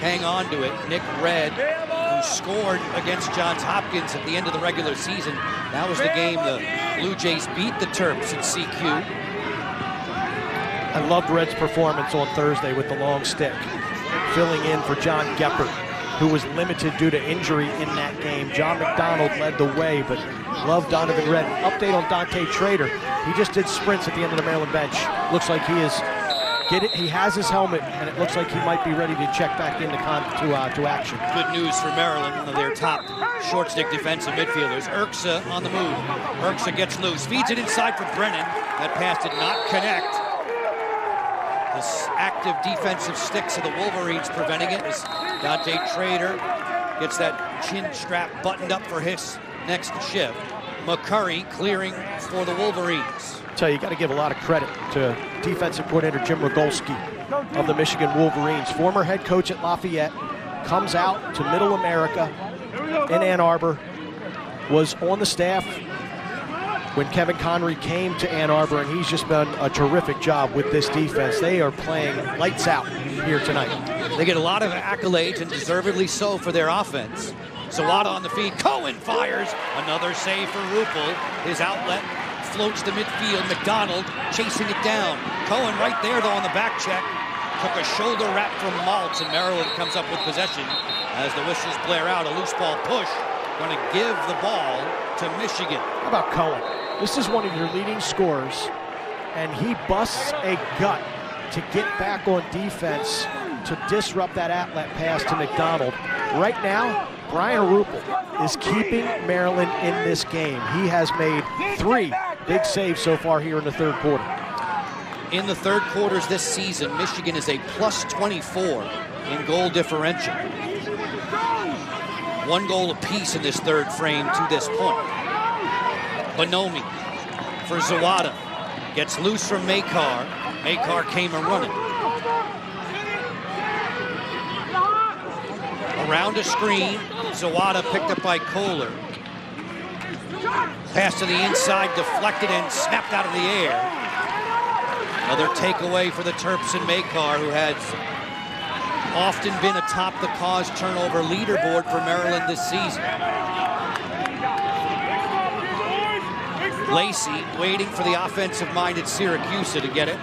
hang on to it. Nick Red, who scored against Johns Hopkins at the end of the regular season. That was the game the Blue Jays beat the Terps at CQ. I loved Red's performance on Thursday with the long stick, filling in for John Geppert, who was limited due to injury in that game. John McDonald led the way, but love Donovan Red. Update on Dante Trader. He just did sprints at the end of the Maryland bench. Looks like he is he has his helmet, and it looks like he might be ready to check back into action. Good news for Maryland, one of their top short stick defensive midfielders. 𝐂𝐎𝐿𝐿 on the move. 𝐂𝐎𝐿𝐿 gets loose, feeds it inside for Brennan. That pass did not connect. This active defensive sticks of the Wolverines preventing it as Dante Trader gets that chin strap buttoned up for his next shift. McCurry clearing for the Wolverines. I tell you, got to give a lot of credit to defensive coordinator Jim Rogolski. of the Michigan Wolverines. Former head coach at Lafayette, comes out to Middle America in Ann Arbor, was on the staff when Kevin Connery came to Ann Arbor, and he's just done a terrific job with this defense. They are playing lights out here tonight. They get a lot of accolades, and deservedly so, for their offense. 𝐂𝐿 on the feed. Cohen fires. Another save for Ruppel. His outlet floats to midfield. McDonald chasing it down. Cohen right there, though, on the back check. Took a shoulder wrap from Maltz, and Maryland comes up with possession as the whistles blare out. A loose ball push. Going to give the ball to Michigan. How about Cohen? This is one of your leading scorers, and he busts a gut to get back on defense to disrupt that outlet pass to McDonald. Right now, Brian Ruppel is keeping Maryland in this game. He has made 3 big saves so far here in the third quarter. In the third quarters this season, Michigan is a +24 in goal differential. 1 goal apiece in this third frame to this point. Bonomi for 𝐂𝐿. Gets loose from 𝐂𝐿. 𝐂𝐿 came a-running. Around a screen, 𝐂𝐿 picked up by Kohler. Pass to the inside, deflected and snapped out of the air. Another takeaway for the Terps and 𝐂𝐿, who has often been atop the cause turnover leaderboard for Maryland this season. Lacey waiting for the offensive-minded Syracuse to get it.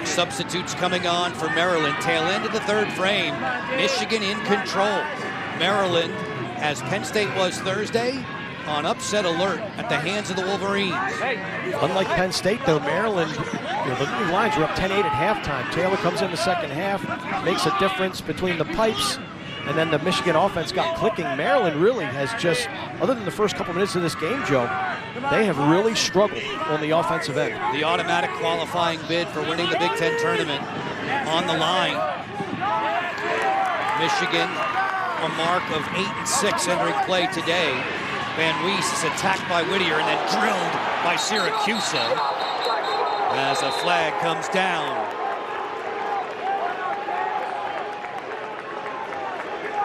Substitutes coming on for Maryland. Tail end of the third frame. Michigan in control. Maryland, as Penn State was Thursday, on upset alert at the hands of the Wolverines. Unlike Penn State, though, Maryland, the new lines were up 10-8 at halftime. Taylor comes in the second half, makes a difference between the pipes, and then the Michigan offense got clicking. Maryland really has just, other than the first couple minutes of this game, Joe, they have really struggled on the offensive end. The automatic qualifying bid for winning the Big Ten tournament on the line. Michigan, a mark of 8-6 entering play today. Van Wees is attacked by Whittier and then drilled by Syracuse as a flag comes down.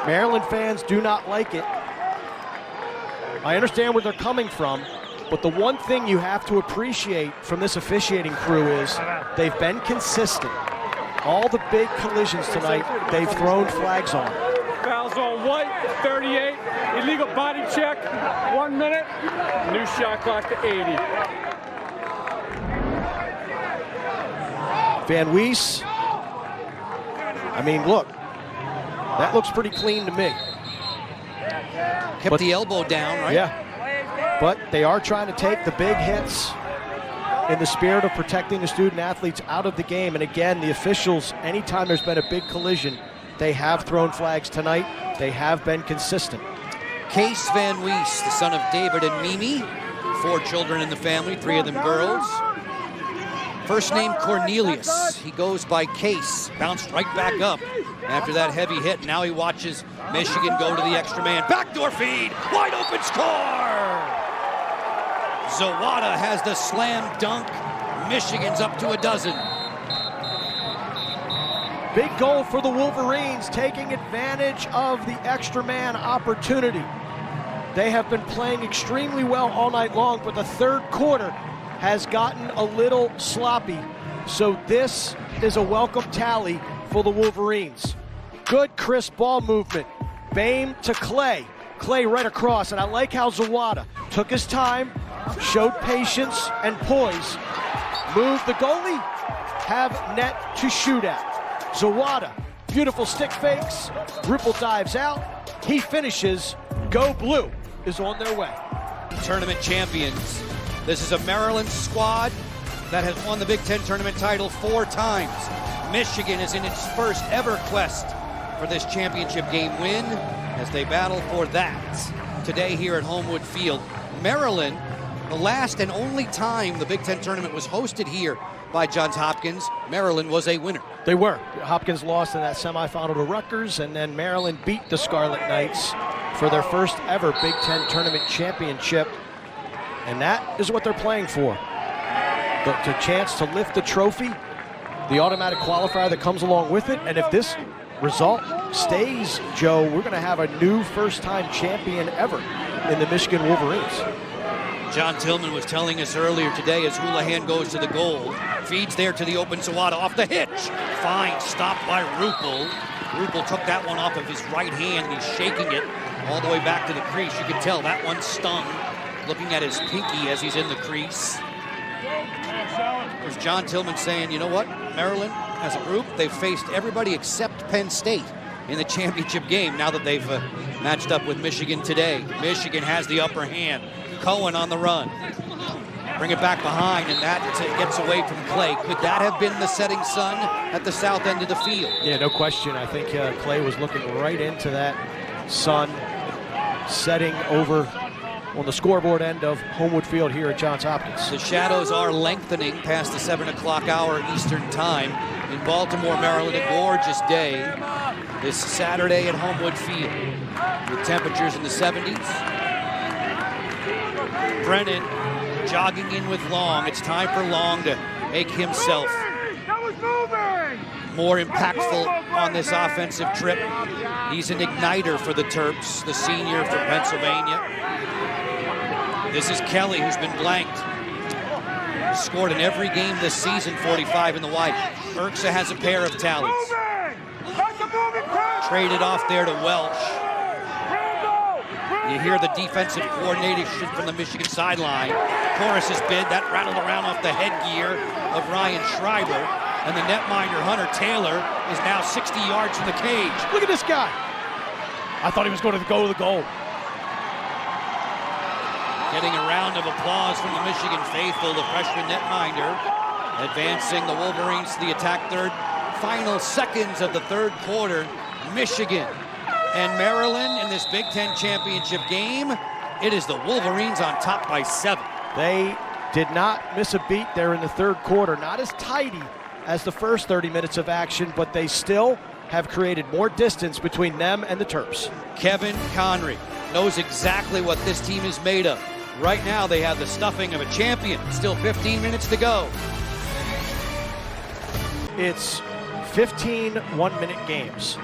Maryland fans do not like it. I understand where they're coming from, but the one thing you have to appreciate from this officiating crew is they've been consistent. All the big collisions tonight, they've thrown flags on. Fouls on White, 38. Illegal body check, 1 minute. New shot clock to 80. Van Wees, I mean, look, that looks pretty clean to me. Kept the elbow down, right? Yeah, but they are trying to take the big hits in the spirit of protecting the student athletes out of the game. And again, the officials, anytime there's been a big collision, they have thrown flags tonight. They have been consistent. Case Van Wees, the son of David and Mimi. 4 children in the family, 3 of them girls. First name Cornelius. He goes by Case. Bounced right back up after that heavy hit. Now he watches Michigan go to the extra man. Backdoor feed. Wide open score. 𝐂𝐿 has the slam dunk. Michigan's up to 12. Big goal for the Wolverines, taking advantage of the extra man opportunity. They have been playing extremely well all night long, but the third quarter has gotten a little sloppy. So this is a welcome tally for the Wolverines. Good crisp ball movement. Boehm to Clay. Clay right across, and I like how 𝐂𝐿 took his time, showed patience and poise. Moved the goalie, have net to shoot at. 𝐂𝐿, beautiful stick fakes. Ruppel dives out. He finishes. Go Blue is on their way. Tournament champions. This is a Maryland squad that has won the Big Ten tournament title 4 times. Michigan is in its first ever quest for this championship game win as they battle for that today here at Homewood Field. Maryland, the last and only time the Big Ten tournament was hosted here by Johns Hopkins, Maryland was a winner. They were. Hopkins lost in that semifinal to Rutgers, and then Maryland beat the Scarlet Knights for their first ever Big Ten tournament championship. And that is what they're playing for. The chance to lift the trophy, the automatic qualifier that comes along with it. And if this result stays, Joe, we're going to have a new first-time champion ever in the Michigan Wolverines. John Tillman was telling us earlier today as Houlihan goes to the goal, feeds there to the open Sawada off the hitch. Fine stop by Rupel. Rupel took that one off of his right hand and he's shaking it all the way back to the crease. You can tell that one stung, looking at his pinky as he's in the crease. There's John Tillman saying, you know what, Maryland, as a group, they've faced everybody except Penn State in the championship game now that they've matched up with Michigan today. Michigan has the upper hand. Cohen on the run. Bring it back behind, and that gets away from Clay. Could that have been the setting sun at the south end of the field? Yeah, no question. I think Clay was looking right into that sun setting over on the scoreboard end of Homewood Field here at Johns Hopkins. The shadows are lengthening past the 7 o'clock hour Eastern time in Baltimore, Maryland. A gorgeous day this Saturday at Homewood Field with temperatures in the 70s. Brennan jogging in with Long. It's time for Long to make himself more impactful on this offensive trip. He's an igniter for the Terps, the senior from Pennsylvania. This is Kelly, who's been blanked. He's scored in every game this season, 45 in the white. 𝐂𝐎𝐍𝐅𝐿 has a pair of tallies. Traded off there to Welch. You hear the defensive coordination from the Michigan sideline. Corus's bid, that rattled around off the headgear of Ryan Schreiber. And the netminder, Hunter Taylor, is now 60 yards from the cage. Look at this guy. I thought he was going to go to the goal. Getting a round of applause from the Michigan faithful, the freshman netminder, advancing the Wolverines to the attack third. Final seconds of the third quarter, Michigan and Maryland in this Big Ten championship game. It is the Wolverines on top by 7. They did not miss a beat there in the third quarter. Not as tidy as the first 30 minutes of action, but they still have created more distance between them and the Terps. Kevin Conry knows exactly what this team is made of. Right now, they have the stuffing of a champion. Still 15 minutes to go. It's 15 one-minute games.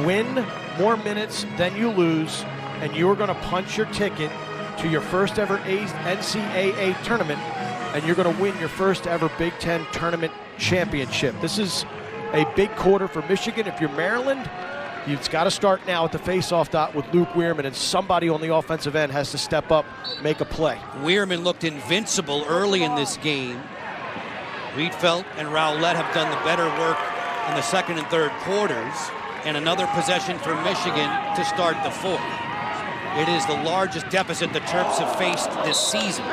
Win more minutes than you lose, and you're going to punch your ticket to your first ever NCAA tournament, and you're going to win your first ever Big Ten tournament championship. This is a big quarter for Michigan. If you're Maryland, you've got to start now at the face-off dot with Luke Weirman, and somebody on the offensive end has to step up, make a play. Weirman looked invincible early in this game. Wiedfeldt and Rowlett have done the better work in the second and third quarters, and another possession for Michigan to start the fourth. It is the largest deficit the Terps have faced this season,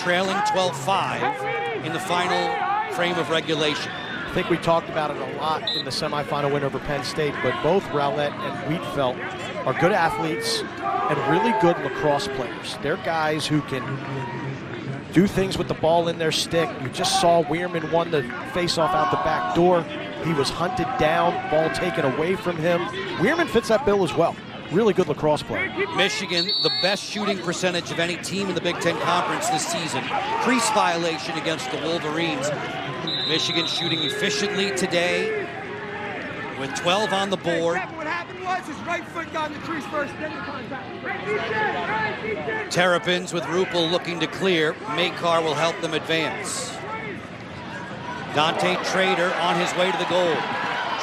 trailing 12-5 in the final frame of regulation. I think we talked about it a lot in the semifinal win over Penn State, but both Rowlett and Wiedfeldt are good athletes and really good lacrosse players. They're guys who can do things with the ball in their stick. You just saw Weirman won the face-off out the back door. He was hunted down, ball taken away from him. Weirman fits that bill as well. Really good lacrosse player. Michigan, the best shooting percentage of any team in the Big Ten Conference this season. Crease violation against the Wolverines. Michigan shooting efficiently today with 12 on the board. What happened was his right foot got in the crease first, then the contact. Terrapins with Rupel looking to clear. Maycar will help them advance. Dante Trader on his way to the goal.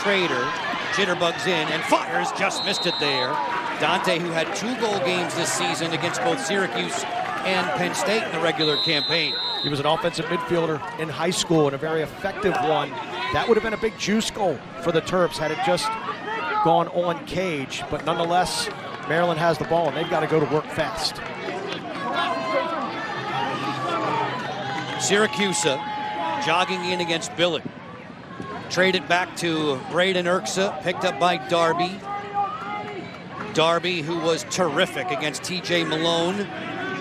Trader jitterbugs in and fires, just missed it there. Dante, who had 2 goal games this season against both Syracuse and Penn State in the regular campaign. He was an offensive midfielder in high school and a very effective one. That would have been a big juice goal for the Terps had it just gone on cage. But nonetheless, Maryland has the ball and they've got to go to work fast. Syracuse jogging in against Billig. Traded back to Braden 𝐂𝐎𝐍𝐅, picked up by Darby. Darby, who was terrific against TJ Malone,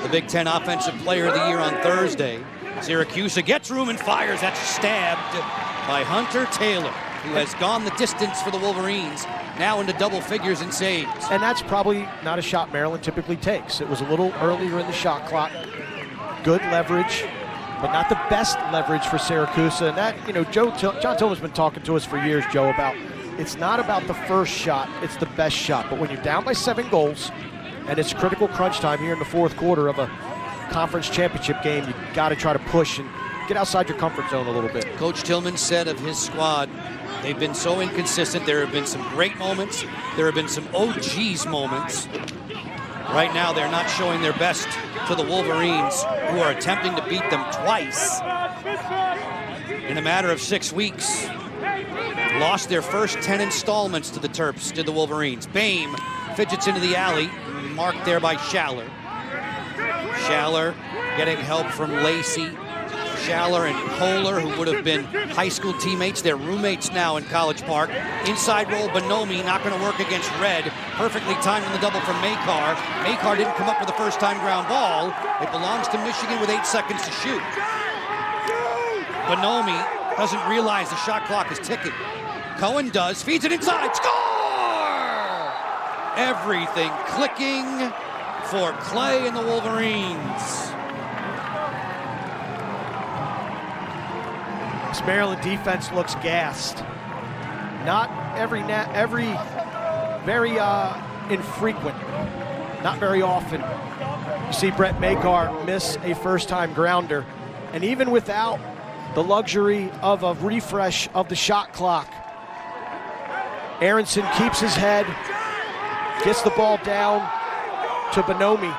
the Big Ten Offensive Player of the Year on Thursday. Syracuse gets room and fires. That's stabbed by Hunter Taylor, who has gone the distance for the Wolverines, now into double figures in saves. And that's probably not a shot Maryland typically takes. It was a little earlier in the shot clock. Good leverage. but not the best leverage for Syracuse. And that, you know, John Tillman's been talking to us for years, Joe, about it's not about the first shot, it's the best shot. But when you're down by 7 goals and it's critical crunch time here in the 4th quarter of a conference championship game, you got to try to push and get outside your comfort zone a little bit. Coach Tillman said of his squad, they've been so inconsistent. There have been some great moments. There have been some OGs moments. Right now, they're not showing their best to the Wolverines, who are attempting to beat them twice in a matter of 6 weeks. Lost their first 10 installments to the Terps, did the Wolverines. Boehm fidgets into the alley, marked there by Schaller. Schaller getting help from Lacey. Schaller and Kohler, who would have been high school teammates, they're roommates now in College Park. Inside roll, Bonomi, not going to work against Red. Perfectly timed on the double from Maycar. Maycar didn't come up with a first-time ground ball. It belongs to Michigan with 8 seconds to shoot. Bonomi doesn't realize the shot clock is ticking. Cohen does, feeds it inside, score! Everything clicking for Clay and the Wolverines. This Maryland defense looks gassed. Not very infrequent, not very often. You see Brett Maycar miss a first-time grounder, and even without the luxury of a refresh of the shot clock, Aronson keeps his head, gets the ball down to Bonomi,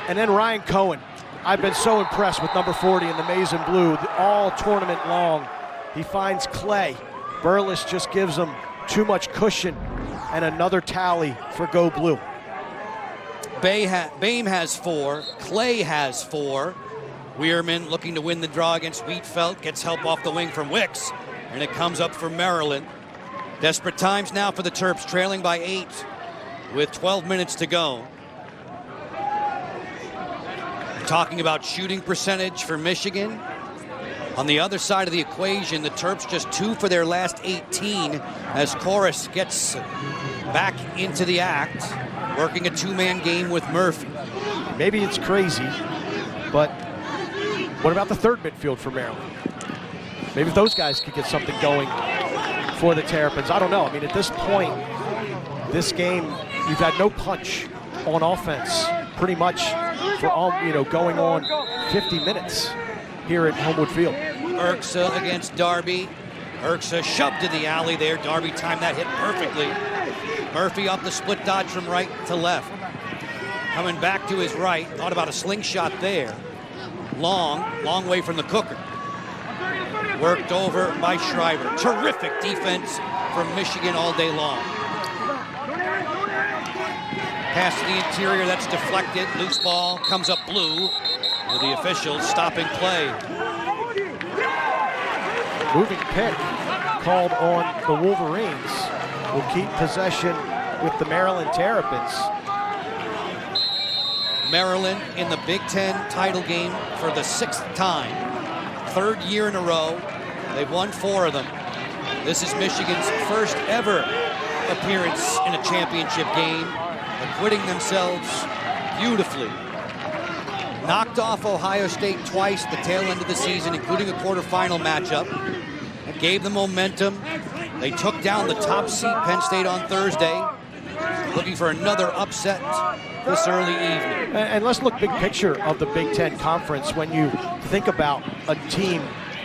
and then Ryan Cohen. I've been so impressed with number 40 in the maize and blue all tournament long. He finds Clay. Burles just gives him too much cushion, and another tally for Go Blue. Boehm has 4, Clay has 4. Weirman looking to win the draw against Wheatfeld, gets help off the wing from Wicks, and it comes up for Maryland. Desperate times now for the Terps, trailing by 8 with 12 minutes to go. Talking about shooting percentage for Michigan. On the other side of the equation, the Terps just 2 for their last 18 as 𝐂𝐎𝐍𝐅 gets back into the act, working a 2-man game with Murphy. Maybe it's crazy, but what about the third midfield for Maryland? Maybe if those guys could get something going for the Terrapins. I don't know. I mean, at this point, this game, you've had no punch on offense pretty much for all, going on 50 minutes here at Homewood Field. 𝐂𝐎𝐍𝐼 against Darby. 𝐂𝐎𝐍𝐼 shoved to the alley there. Darby timed that hit perfectly. Murphy up the split dodge from right to left. Coming back to his right, thought about a slingshot there. Long way from the cooker. Worked over by Schreiber. Terrific defense from Michigan all day long. Pass to the interior, that's deflected. Loose ball comes up blue. With the officials stopping play. Moving pick called on the Wolverines. Will keep possession with the Maryland Terrapins. Maryland in the Big Ten title game for the 6th time. 3rd year in a row. They've won 4 of them. This is Michigan's first ever appearance in a championship game. Acquitting themselves beautifully. Knocked off Ohio State twice at the tail end of the season, including a quarterfinal matchup. It gave them momentum. They took down the top seed Penn State on Thursday. Looking for another upset this early evening. And let's look big picture of the Big Ten Conference when you think about a team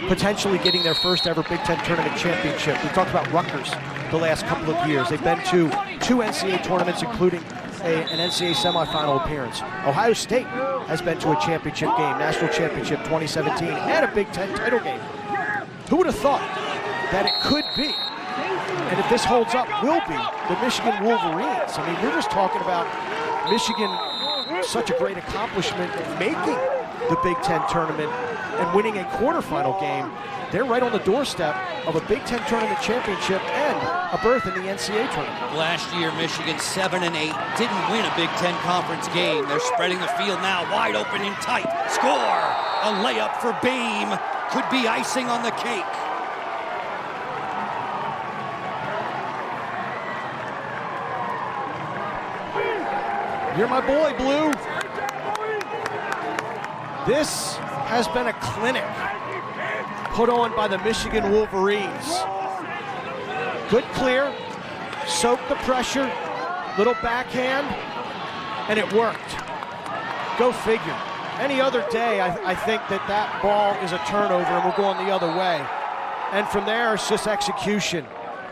potentially getting their first ever Big Ten tournament championship. We talked about Rutgers the last couple of years. They've been to 2 NCAA tournaments, including an NCAA semifinal appearance. Ohio State has been to a championship game, national championship 2017, and a Big Ten title game. Who would have thought that it could be, and if this holds up, will be the Michigan Wolverines? I mean, we're just talking about Michigan, such a great accomplishment of making the Big Ten tournament and winning a quarterfinal game. They're right on the doorstep of a Big Ten tournament championship and a berth in the NCAA tournament. Last year, Michigan 7-8, didn't win a Big Ten conference game. They're spreading the field now, wide open and tight. Score! A layup for Boehm. Could be icing on the cake. You're my boy, Blue. This has been a clinic put on by the Michigan Wolverines. Good clear, soak the pressure, little backhand, and it worked. Go figure. Any other day, I think that ball is a turnover and we're going the other way. And from there, it's just execution.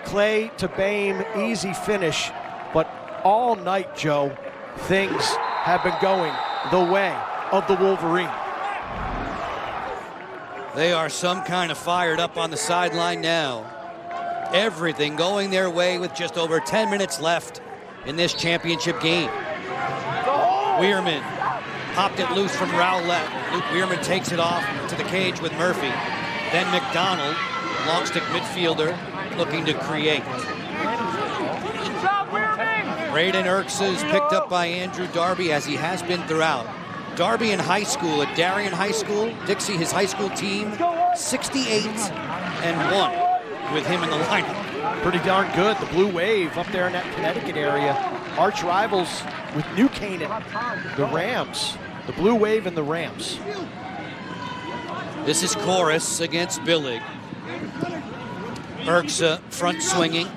Clay to Bame, easy finish. But all night, Joe, things have been going the way of the Wolverine. They are some kind of fired up on the sideline now. Everything going their way with just over 10 minutes left in this championship game. Weirman popped it loose from Rowlett. Luke Weirman takes it off to the cage with Murphy. Then McDonald, long stick midfielder, looking to create. Braden 𝐂𝐎𝐍𝐿 is picked up by Andrew Darby, as he has been throughout. Darby in high school at Darien High School. Dixie, his high school team, 68-1 with him in the lineup. Pretty darn good. The Blue Wave up there in that Connecticut area. Arch rivals with New Canaan, the Rams. The Blue Wave and the Rams. This is 𝐂𝐎𝐍𝐿 against Billig. 𝐂𝐎𝐿 front swinging.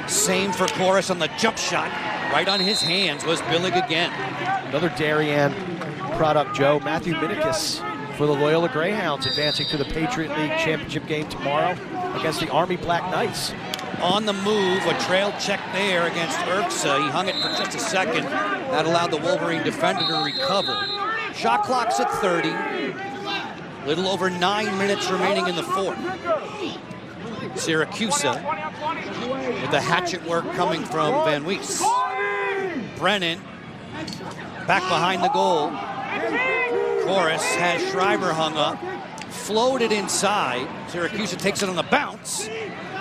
Same for 𝐂𝐎𝐿 on the jump shot. Right on his hands was Billig again. Another Darien product, Joe. Matthew Minikis for the Loyola Greyhounds, advancing to the Patriot League championship game tomorrow against the Army Black Knights. On the move, a trail check there against 𝐂𝐎𝐿. He hung it for just a second. That allowed the Wolverine defender to recover. Shot clock's at 30. Little over 9 minutes remaining in the fourth. Syracuse with the hatchet work coming from Van Wees. Brennan back behind the goal. 𝐂𝐎𝐿 has Schreiber hung up. Floated inside. Syracuse takes it on the bounce.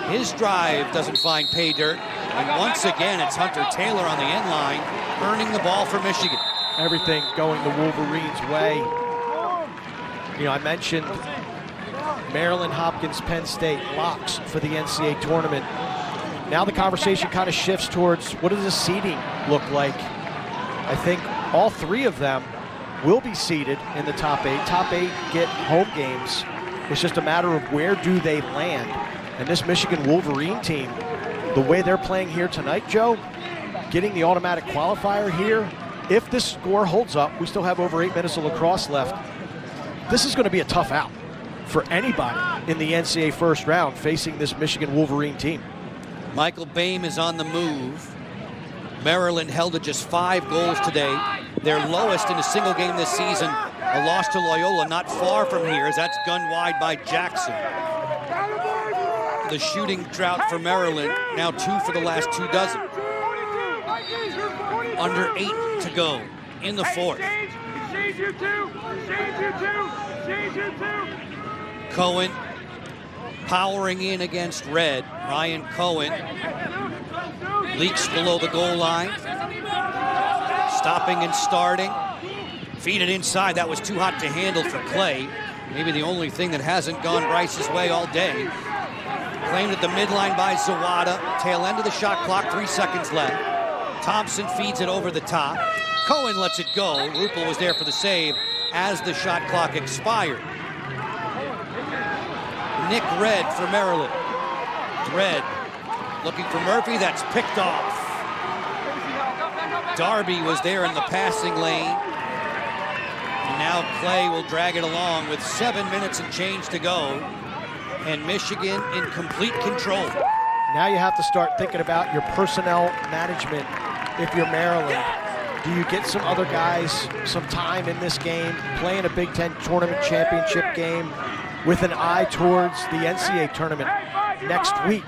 His drive doesn't find pay dirt. And once again, it's Hunter Taylor on the end line, earning the ball for Michigan. Everything going the Wolverines' way. You know, I mentioned Maryland, Hopkins, Penn State locks for the NCAA tournament. Now the conversation kind of shifts towards what does the seeding look like? I think all three of them will be seeded in the top 8. Top 8 get home games. It's just a matter of where do they land. And this Michigan Wolverine team, the way they're playing here tonight, Joe, getting the automatic qualifier here, if this score holds up, we still have over 8 minutes of lacrosse left. This is going to be a tough out for anybody in the NCAA first round facing this Michigan Wolverine team. Michael Bame is on the move. Maryland held to just 5 goals today. Their lowest in a single game this season. A loss to Loyola not far from here, as that's gunned wide by Jackson. The shooting drought for Maryland, now 2 for the last 2 dozen. Under 8 to go in the fourth. Cohen powering in against Red. Ryan Cohen leaks below the goal line. Stopping and starting. Feed it inside. That was too hot to handle for Clay. Maybe the only thing that hasn't gone Bryce's way all day. Claimed at the midline by Zawada. Tail end of the shot clock, 3 seconds left. Thompson feeds it over the top. Cohen lets it go. Ruppel was there for the save as the shot clock expired. Nick Red for Maryland. Red looking for Murphy. That's picked off. Darby was there in the passing lane. And now Clay will drag it along with 7 minutes and change to go. And Michigan in complete control. Now you have to start thinking about your personnel management if you're Maryland. Do you get some other guys some time in this game, playing a Big Ten tournament championship game with an eye towards the NCAA tournament next week?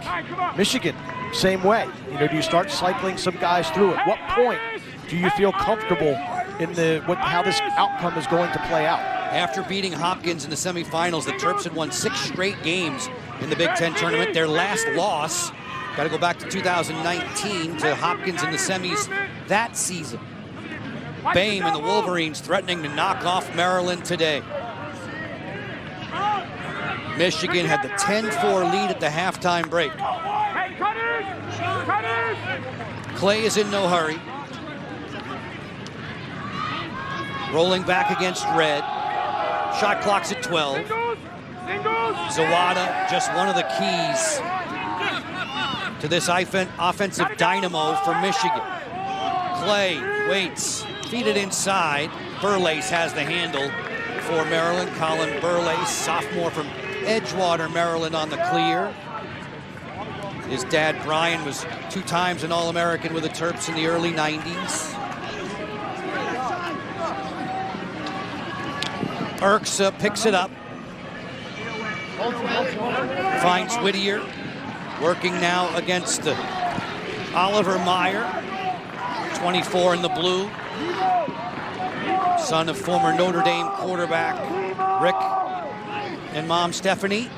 Michigan, same way. You know, do you start cycling some guys through? At what point do you feel comfortable in how this outcome is going to play out? After beating Hopkins in the semifinals, the Terps had won 6 straight games in the Big Ten tournament. Their last loss, got to go back to 2019, to Hopkins in the semis that season. Bame and the Wolverines threatening to knock off Maryland today. Michigan had the 10-4 lead at the halftime break. Clay is in no hurry. rolling back against red. Shot clock's at 12. Zawada, just one of the keys to this offensive dynamo for Michigan. Clay waits, feed it inside. Burlace has the handle for Maryland. Colin Burlace, sophomore from Edgewater, Maryland, on the clear. His dad, Brian, was 2 times an All-American with the Terps in the early 90s. Erksa picks it up. Finds Whittier. Working now against Oliver Meyer. 24 in the blue. Son of former Notre Dame quarterback Rick and mom Stephanie.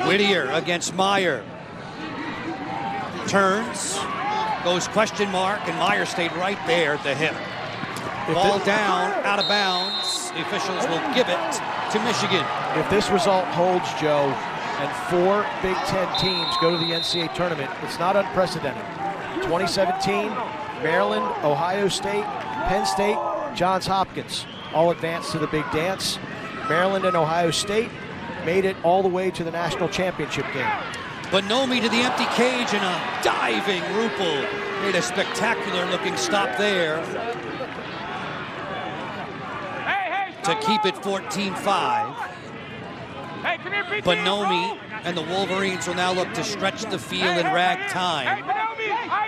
Whittier against Meyer. Turns, goes question mark, and Meyer stayed right there at the hip. Ball down, out of bounds. The officials will give it to Michigan. If this result holds, Joe, and 4 Big Ten teams go to the NCAA tournament, it's not unprecedented. 2017, Maryland, Ohio State, Penn State, Johns Hopkins all advanced to the big dance. Maryland and Ohio State made it all the way to the national championship game. Bonomi to the empty cage and a diving Rupel. Made a spectacular looking stop there to keep it 14-5. Bonomi and the Wolverines will now look to stretch the field in ragtime,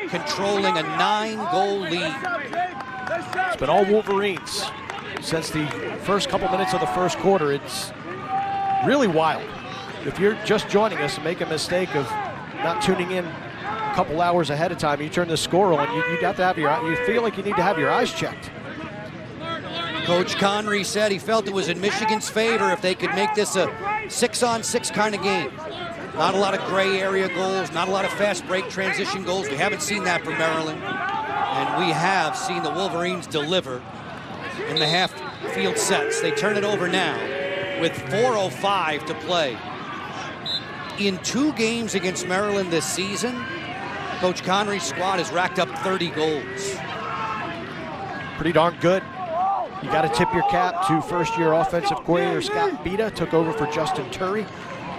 controlling a 9-goal lead. It's been all Wolverines since the first couple minutes of the first quarter. It's really wild. If you're just joining us and make a mistake of not tuning in a couple hours ahead of time, you turn the score on, you got to have you feel like you need to have your eyes checked. Coach Connery said he felt it was in Michigan's favor if they could make this a 6-on-6 kind of game. Not a lot of gray area goals, not a lot of fast break transition goals. We haven't seen that from Maryland. And we have seen the Wolverines deliver in the half field sets. They turn it over now with 4:05 to play. In 2 games against Maryland this season, Coach Connery's squad has racked up 30 goals. Pretty darn good. You got to tip your cap to first-year offensive coordinator Scott Bita, took over for Justin Turry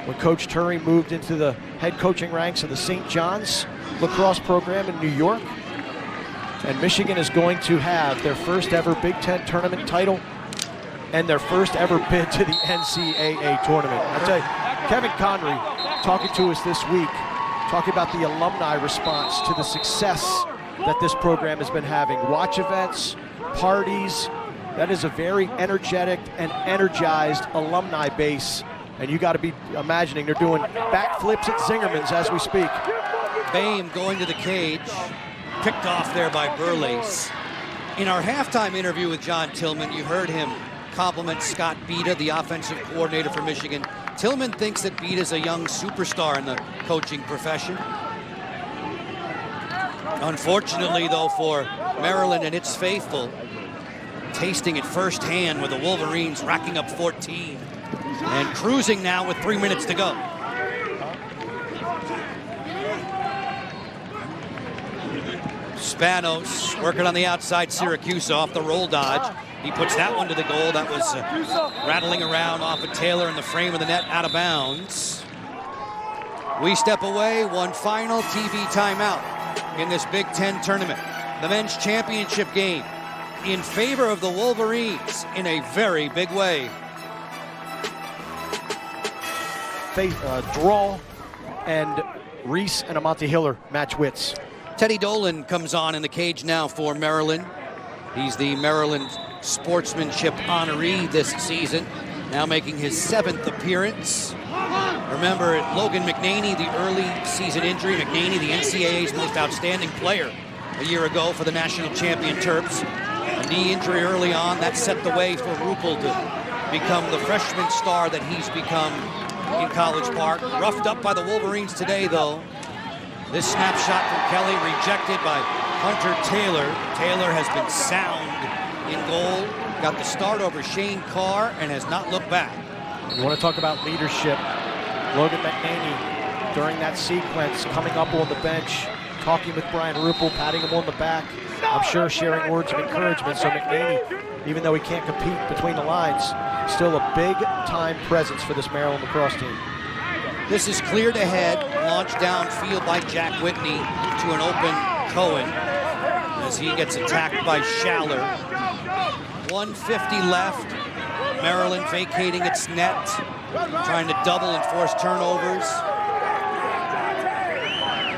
when Coach Turry moved into the head coaching ranks of the St. John's lacrosse program in New York. And Michigan is going to have their first ever Big Ten tournament title and their first ever bid to the NCAA tournament. I'll tell you, Kevin Connery talking to us this week, talking about the alumni response to the success that this program has been having. Watch events, parties. That is a very energetic and energized alumni base. And you got to be imagining they're doing backflips at Zingerman's as we speak. Boehm going to the cage, picked off there by Burlace. In our halftime interview with John Tillman, you heard him compliment Scott Bita, the offensive coordinator for Michigan. Tillman thinks that Bita's a young superstar in the coaching profession. Unfortunately, though, for Maryland and its faithful, tasting it firsthand with the Wolverines racking up 14 and cruising now with 3 minutes to go. Spanos working on the outside. Syracuse off the roll dodge. He puts that one to the goal. That was rattling around off of Taylor in the frame of the net, out of bounds. We step away, one final TV timeout in this Big Ten tournament. The men's championship game in favor of the Wolverines in a very big way. Draw and Reese and Amante Hiller match wits. Teddy Dolan comes on in the cage now for Maryland. He's the Maryland Sportsmanship honoree this season, now making his 7th appearance. Remember, Logan McNaney, the early season injury. McNaney, the NCAA's most outstanding player a year ago for the national champion Terps. A knee injury early on, that set the way for Rupel to become the freshman star that he's become in College Park. Roughed up by the Wolverines today, though. This snapshot from Kelly rejected by Hunter Taylor. Taylor has been sound in goal. Got the start over Shane Carr and has not looked back. You want to talk about leadership. Logan McNaney, during that sequence, coming up on the bench, talking with Brian Ruppel, patting him on the back. I'm sure sharing words of encouragement. So McNaney, even though he can't compete between the lines, still a big-time presence for this Maryland lacrosse team. This is cleared ahead, launched downfield by Jack Whitney to an open Cohen as he gets attacked by Schaller. 150 left. Maryland vacating its net, trying to double and force turnovers.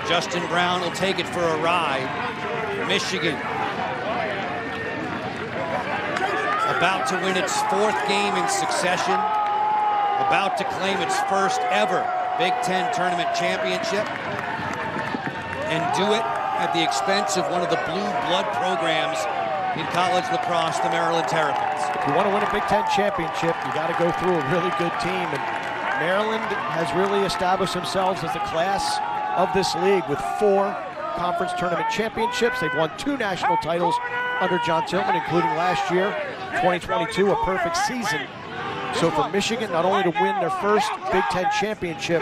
Justin Brown will take it for a ride. Michigan about to win its 4th game in succession, about to claim its first ever Big Ten tournament championship, and do it at the expense of one of the blue blood programs in college lacrosse, the Maryland Terrapins. If you want to win a Big Ten championship, you got to go through a really good team, and Maryland has really established themselves as the class of this league with 4 conference tournament championships. They've won 2 national titles under John Tillman, including last year, 2022, a perfect season. So for Michigan, not only to win their first Big Ten championship,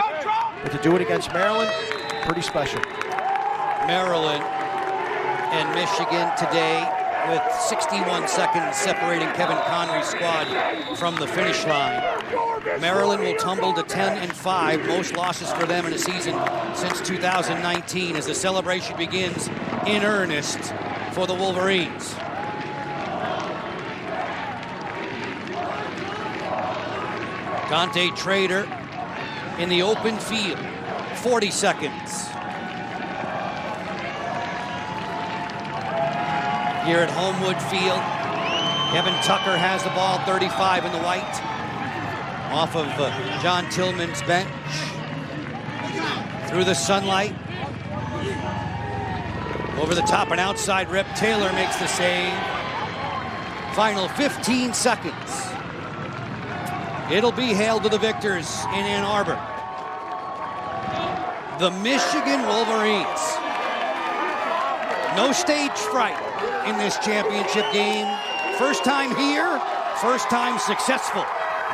but to do it against Maryland, pretty special. Maryland And Michigan today with 61 seconds separating Kevin Connery's squad from the finish line. Maryland will tumble to 10-5, most losses for them in a season since 2019 as the celebration begins in earnest for the Wolverines. Dante Trader in the open field, 40 seconds. Here at Homewood Field, Kevin Tucker has the ball, 35 in the white, off of John Tillman's bench. Through the sunlight, over the top, an outside rip. Taylor makes the save. Final 15 seconds. It'll be hailed to the victors in Ann Arbor. The Michigan Wolverines. No stage fright in this championship game. First time here, first time successful.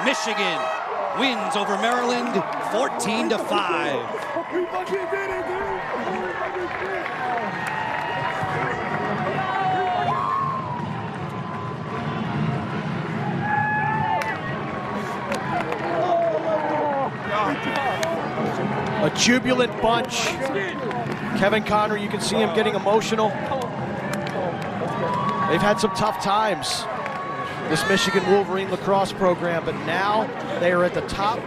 Michigan wins over Maryland 14-5. A jubilant bunch. Kevin Connery, you can see him getting emotional. They've had some tough times, this Michigan Wolverine lacrosse program, but now they are at the top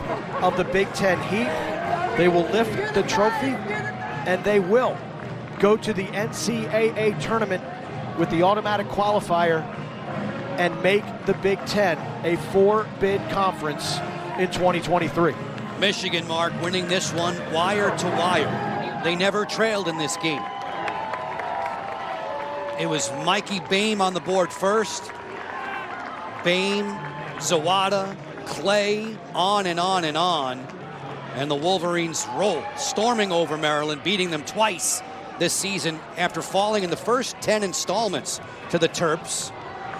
of the Big Ten heat. They will lift the trophy, and they will go to the NCAA tournament with the automatic qualifier and make the Big Ten a 4-bid conference in 2023. Michigan, Mark, winning this one wire to wire. They never trailed in this game. It was Mikey Boehm on the board first. Boehm, Zawada, Clay, on and on and on. And the Wolverines rolled, storming over Maryland, beating them twice this season after falling in the first 10 installments to the Terps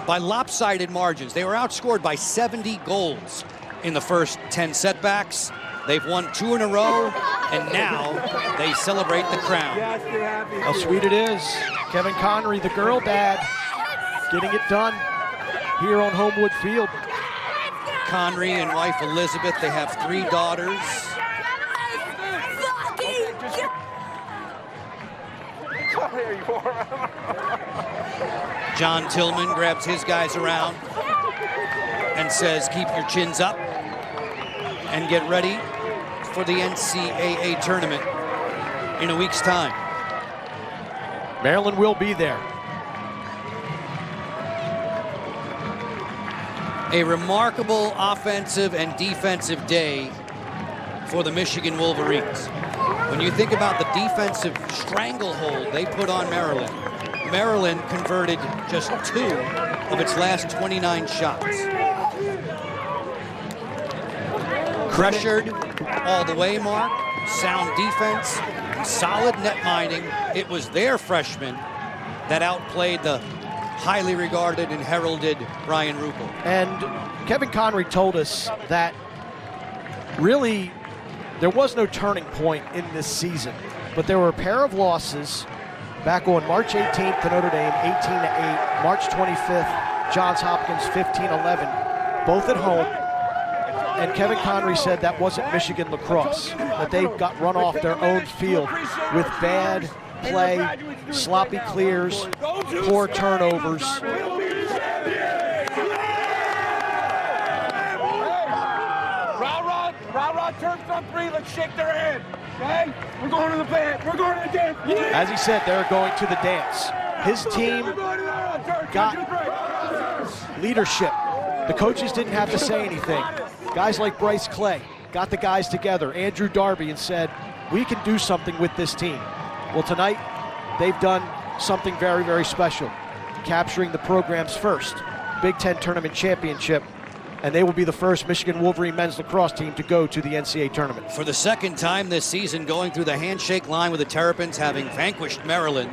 by lopsided margins. They were outscored by 70 goals in the first 10 setbacks. They've won 2 in a row, and now they celebrate the crown. How sweet it is. Kevin Connery, the girl dad, getting it done here on Homewood Field. Connery and wife Elizabeth, they have 3 daughters. John Tillman grabs his guys around and says, keep your chins up and get ready for the NCAA tournament in a week's time. Maryland will be there. A remarkable offensive and defensive day for the Michigan Wolverines. When you think about the defensive stranglehold they put on Maryland, Maryland converted just 2 of its last 29 shots. Pressured all the way, Mark. Sound defense, solid net minding. It was their freshmen that outplayed the highly regarded and heralded Brian Ruppel. And Kevin Connery told us that really there was no turning point in this season, but there were a pair of losses back on March 18th to Notre Dame, 18-8. March 25th, Johns Hopkins, 15-11, both at home. And Kevin Connery said that wasn't Michigan lacrosse, that they got run off their own field with bad play, sloppy clears, poor turnovers. Rah-rah, Terps on 3, let's shake their hand, okay? We're going to the band, we're going to the dance. As he said, they're going to the dance. His team got leadership. The coaches didn't have to say anything. Guys like Bryce Clay got the guys together, Andrew Darby, and said, we can do something with this team. Well, tonight, they've done something very, very special, capturing the program's first Big Ten Tournament Championship, and they will be the first Michigan Wolverine men's lacrosse team to go to the NCAA tournament. For the second time this season, going through the handshake line with the Terrapins, having vanquished Maryland,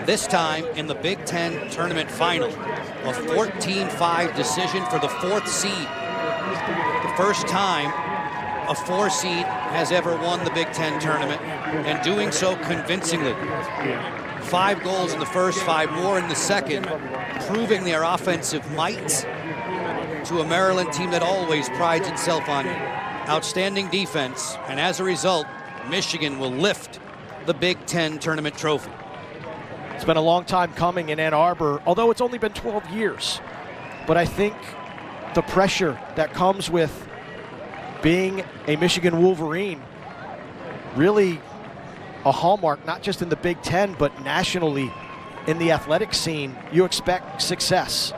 this time in the Big Ten tournament final. A 14-5 decision for the 4th seed. The first time a 4 seed has ever won the Big Ten tournament, and doing so convincingly. 5 goals in the first, 5 more in the second, proving their offensive might to a Maryland team that always prides itself on outstanding defense. And as a result, Michigan will lift the Big Ten tournament trophy. It's been a long time coming in Ann Arbor, although it's only been 12 years. But I think the pressure that comes with being a Michigan Wolverine, really a hallmark, not just in the Big Ten, but nationally in the athletic scene. You expect success,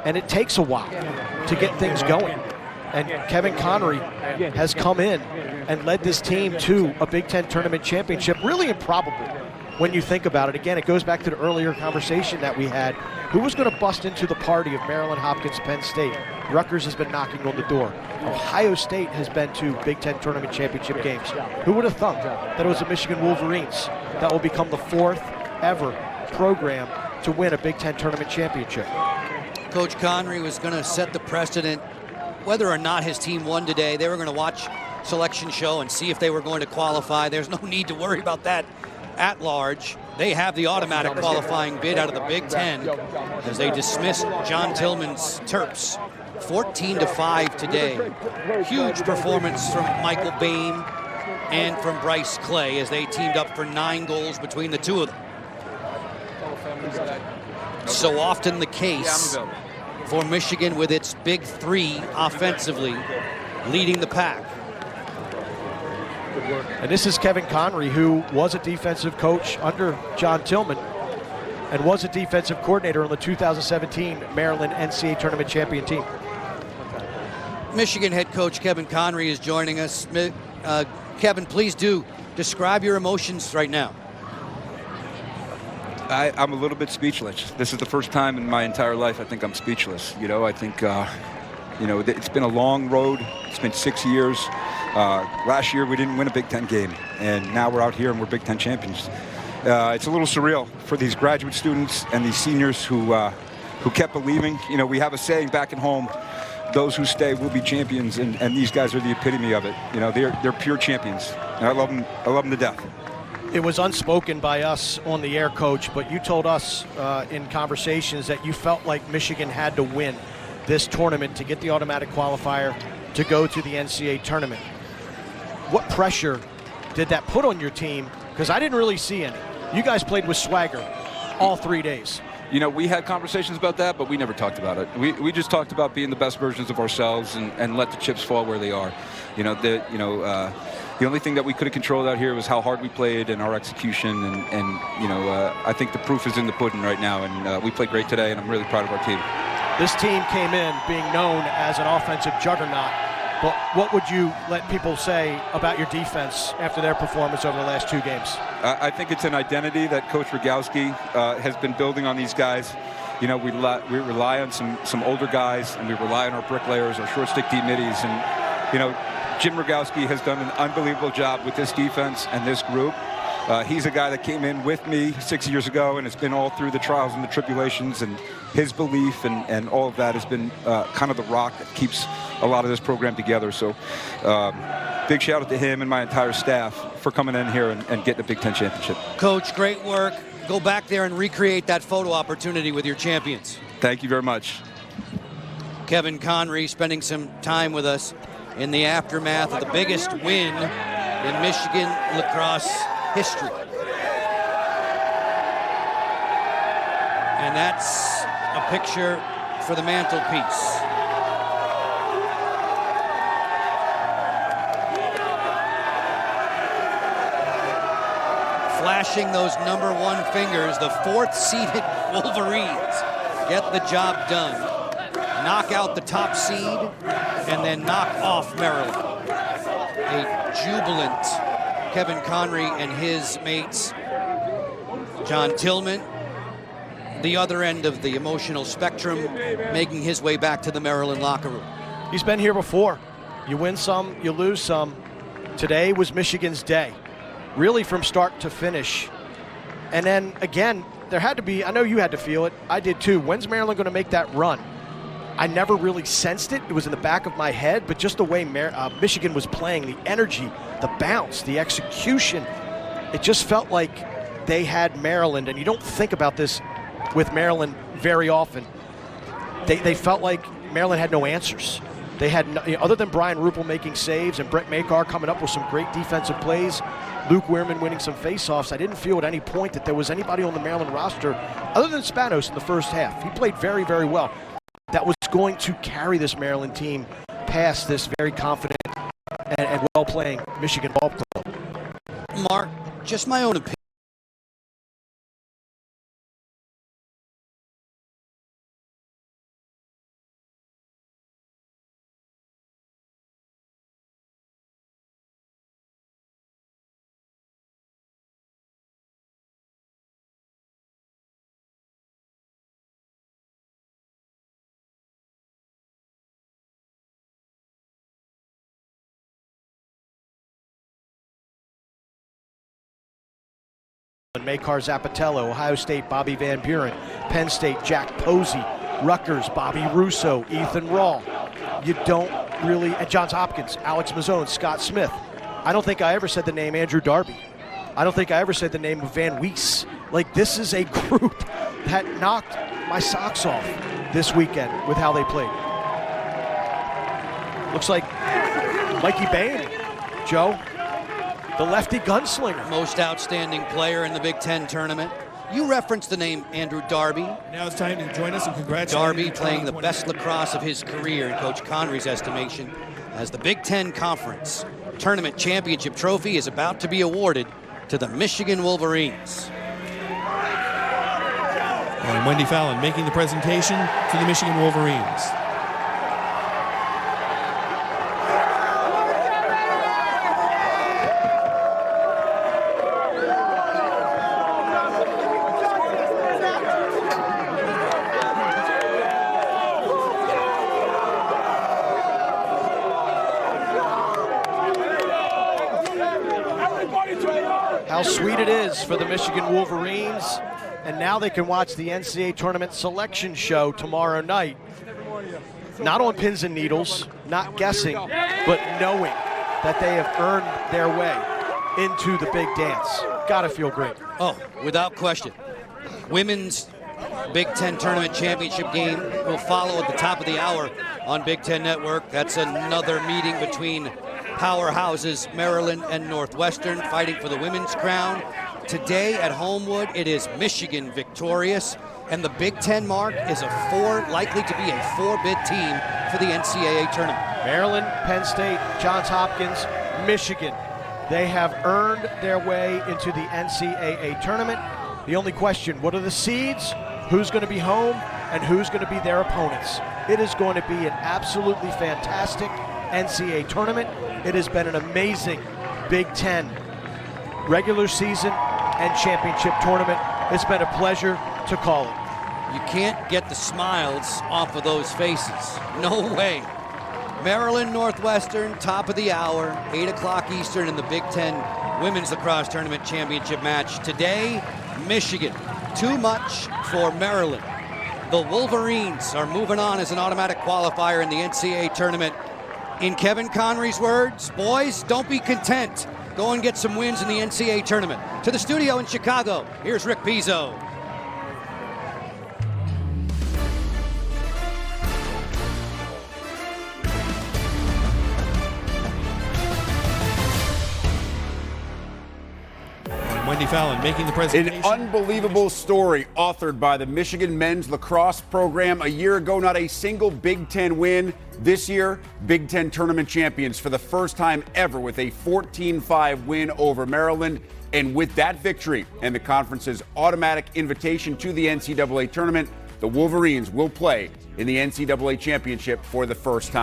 and it takes a while to get things going. And Kevin Connery has come in and led this team to a Big Ten tournament championship. Really improbable when you think about it. Again, it goes back to the earlier conversation that we had. Who was going to bust into the party of Maryland, Hopkins, Penn State? Rutgers has been knocking on the door. Ohio State has been to Big Ten tournament championship games. Who would have thought that it was the Michigan Wolverines that will become the 4th ever program to win a Big Ten tournament championship? Coach Connery was going to set the precedent. Whether or not his team won today, they were going to watch selection show and see if they were going to qualify. There's no need to worry about that at large. They have the automatic qualifying bid out of the Big Ten as they dismiss John Tillman's Terps 14-5 today. Huge performance from Michael Boehm and from Bryce Clay as they teamed up for 9 goals between the two of them. So often the case for Michigan with its big 3 offensively leading the pack. And this is Kevin Connery, who was a defensive coach under John Tillman and was a defensive coordinator on the 2017 Maryland NCAA tournament champion team. Michigan head coach Kevin Connery is joining us. Kevin, please do describe your emotions right now. I'm a little bit speechless. This is the first time in my entire life I think I'm speechless. You know, I think, you know, it's been a long road. It's been 6 years. Last year we didn't win a Big Ten game, and now we're out here and we're Big Ten champions. It's a little surreal for these graduate students and these seniors who kept believing. You know, we have a saying back at home, those who stay will be champions, and these guys are the epitome of it. You know, they're pure champions, and I love them to death. It was unspoken by us on the air, Coach, but you told us in conversations that you felt like Michigan had to win this tournament to get the automatic qualifier to go to the NCAA tournament. What pressure did that put on your team? Because I didn't really see any. You guys played with swagger all 3 days. You know, we had conversations about that, but we never talked about it. We just talked about being the best versions of ourselves and let the chips fall where they are. You know, the only thing that we could have controlled out here was how hard we played and our execution. And you know, I think the proof is in the pudding right now. And we played great today, and I'm really proud of our team. This team came in being known as an offensive juggernaut. But what would you let people say about your defense after their performance over the last 2 games? I think it's an identity that Coach Rogowski has been building on these guys. You know, we rely on some older guys, and we rely on our bricklayers, our short stick deep middies. And, you know, Jim Rogowski has done an unbelievable job with this defense and this group. He's a guy that came in with me 6 years ago, and it's been all through the trials and the tribulations, and his belief and all of that has been kind of the rock that keeps a lot of this program together. So big shout out to him and my entire staff for coming in here and getting a Big Ten championship. Coach, great work. go back there and recreate that photo opportunity with your champions. Thank you very much. Kevin Conry spending some time with us in the aftermath of the biggest win in Michigan lacrosse history. And that's a picture for the mantelpiece. Flashing those #1 fingers, the 4th-seeded Wolverines get the job done. Knock out the top seed and then knock off Maryland. A jubilant Kevin Conry and his mates. John Tillman, the other end of the emotional spectrum, making his way back to the Maryland locker room. He's been here before. You win some, you lose some. Today was Michigan's day, really from start to finish. And then again, there had to be, I know you had to feel it, I did too. When's Maryland going to make that run? I never really sensed it. It was in the back of my head, but just the way Michigan was playing, the energy, the bounce, the execution, it just felt like they had Maryland. And you don't think about this with Maryland very often. They felt like Maryland had no answers. They had, other than Brian Ruppel making saves and Brett Makar coming up with some great defensive plays, Luke Wehrman winning some faceoffs, I didn't feel at any point that there was anybody on the Maryland roster, other than Spanos in the first half. He played very, very well. That was going to carry this Maryland team past this very confident and well-playing Michigan ball club. Mark, just my own opinion. Makar Zapatello, Ohio State, Bobby Van Buren, Penn State, Jack Posey, Rutgers, Bobby Russo, Ethan Rawl. You don't really, and Johns Hopkins, Alex Mazzone, Scott Smith. I don't think I ever said the name Andrew Darby. I don't think I ever said the name of Van Wees. Like, this is a group that knocked my socks off this weekend with how they played. Looks like Mikey Bain, Joe, the lefty gunslinger. Most outstanding player in the Big Ten tournament. You referenced the name Andrew Darby. Now it's time to join us and congratulate Darby playing the best lacrosse of his career in Coach Conry's estimation, as the Big Ten Conference Tournament Championship trophy is about to be awarded to the Michigan Wolverines. And Wendy Fallon making the presentation to the Michigan Wolverines. How sweet it is for the Michigan Wolverines. And now they can watch the NCAA Tournament Selection Show tomorrow night. Not on pins and needles, not guessing, but knowing that they have earned their way into the big dance. Gotta feel great. Oh, without question. Women's Big Ten Tournament Championship game will follow at the top of the hour on Big Ten Network. That's another meeting between powerhouses Maryland and Northwestern fighting for the women's crown. Today at Homewood, it is Michigan victorious, and the Big Ten, Mark, is likely to be a 4-bid team for the NCAA tournament. Maryland, Penn State, Johns Hopkins, Michigan. They have earned their way into the NCAA tournament. The only question, what are the seeds? Who's going to be home? And who's going to be their opponents? It is going to be an absolutely fantastic NCAA tournament. It has been an amazing Big Ten regular season and championship tournament. It's been a pleasure to call it. You can't get the smiles off of those faces. No way. Maryland Northwestern, top of the hour, 8 o'clock Eastern in the Big Ten Women's Lacrosse Tournament Championship match. Today, Michigan. Too much for Maryland. The Wolverines are moving on as an automatic qualifier in the NCAA tournament. In Kevin Conry's words, boys, don't be content. go and get some wins in the NCAA tournament. To the studio in Chicago, here's Rick Pizzo. Wendy Fallon making the presentation. An unbelievable story authored by the Michigan men's lacrosse program. A year ago, not a single Big Ten win. This year, Big Ten tournament champions for the first time ever with a 14-5 win over Maryland. And with that victory and the conference's automatic invitation to the NCAA tournament, the Wolverines will play in the NCAA championship for the first time.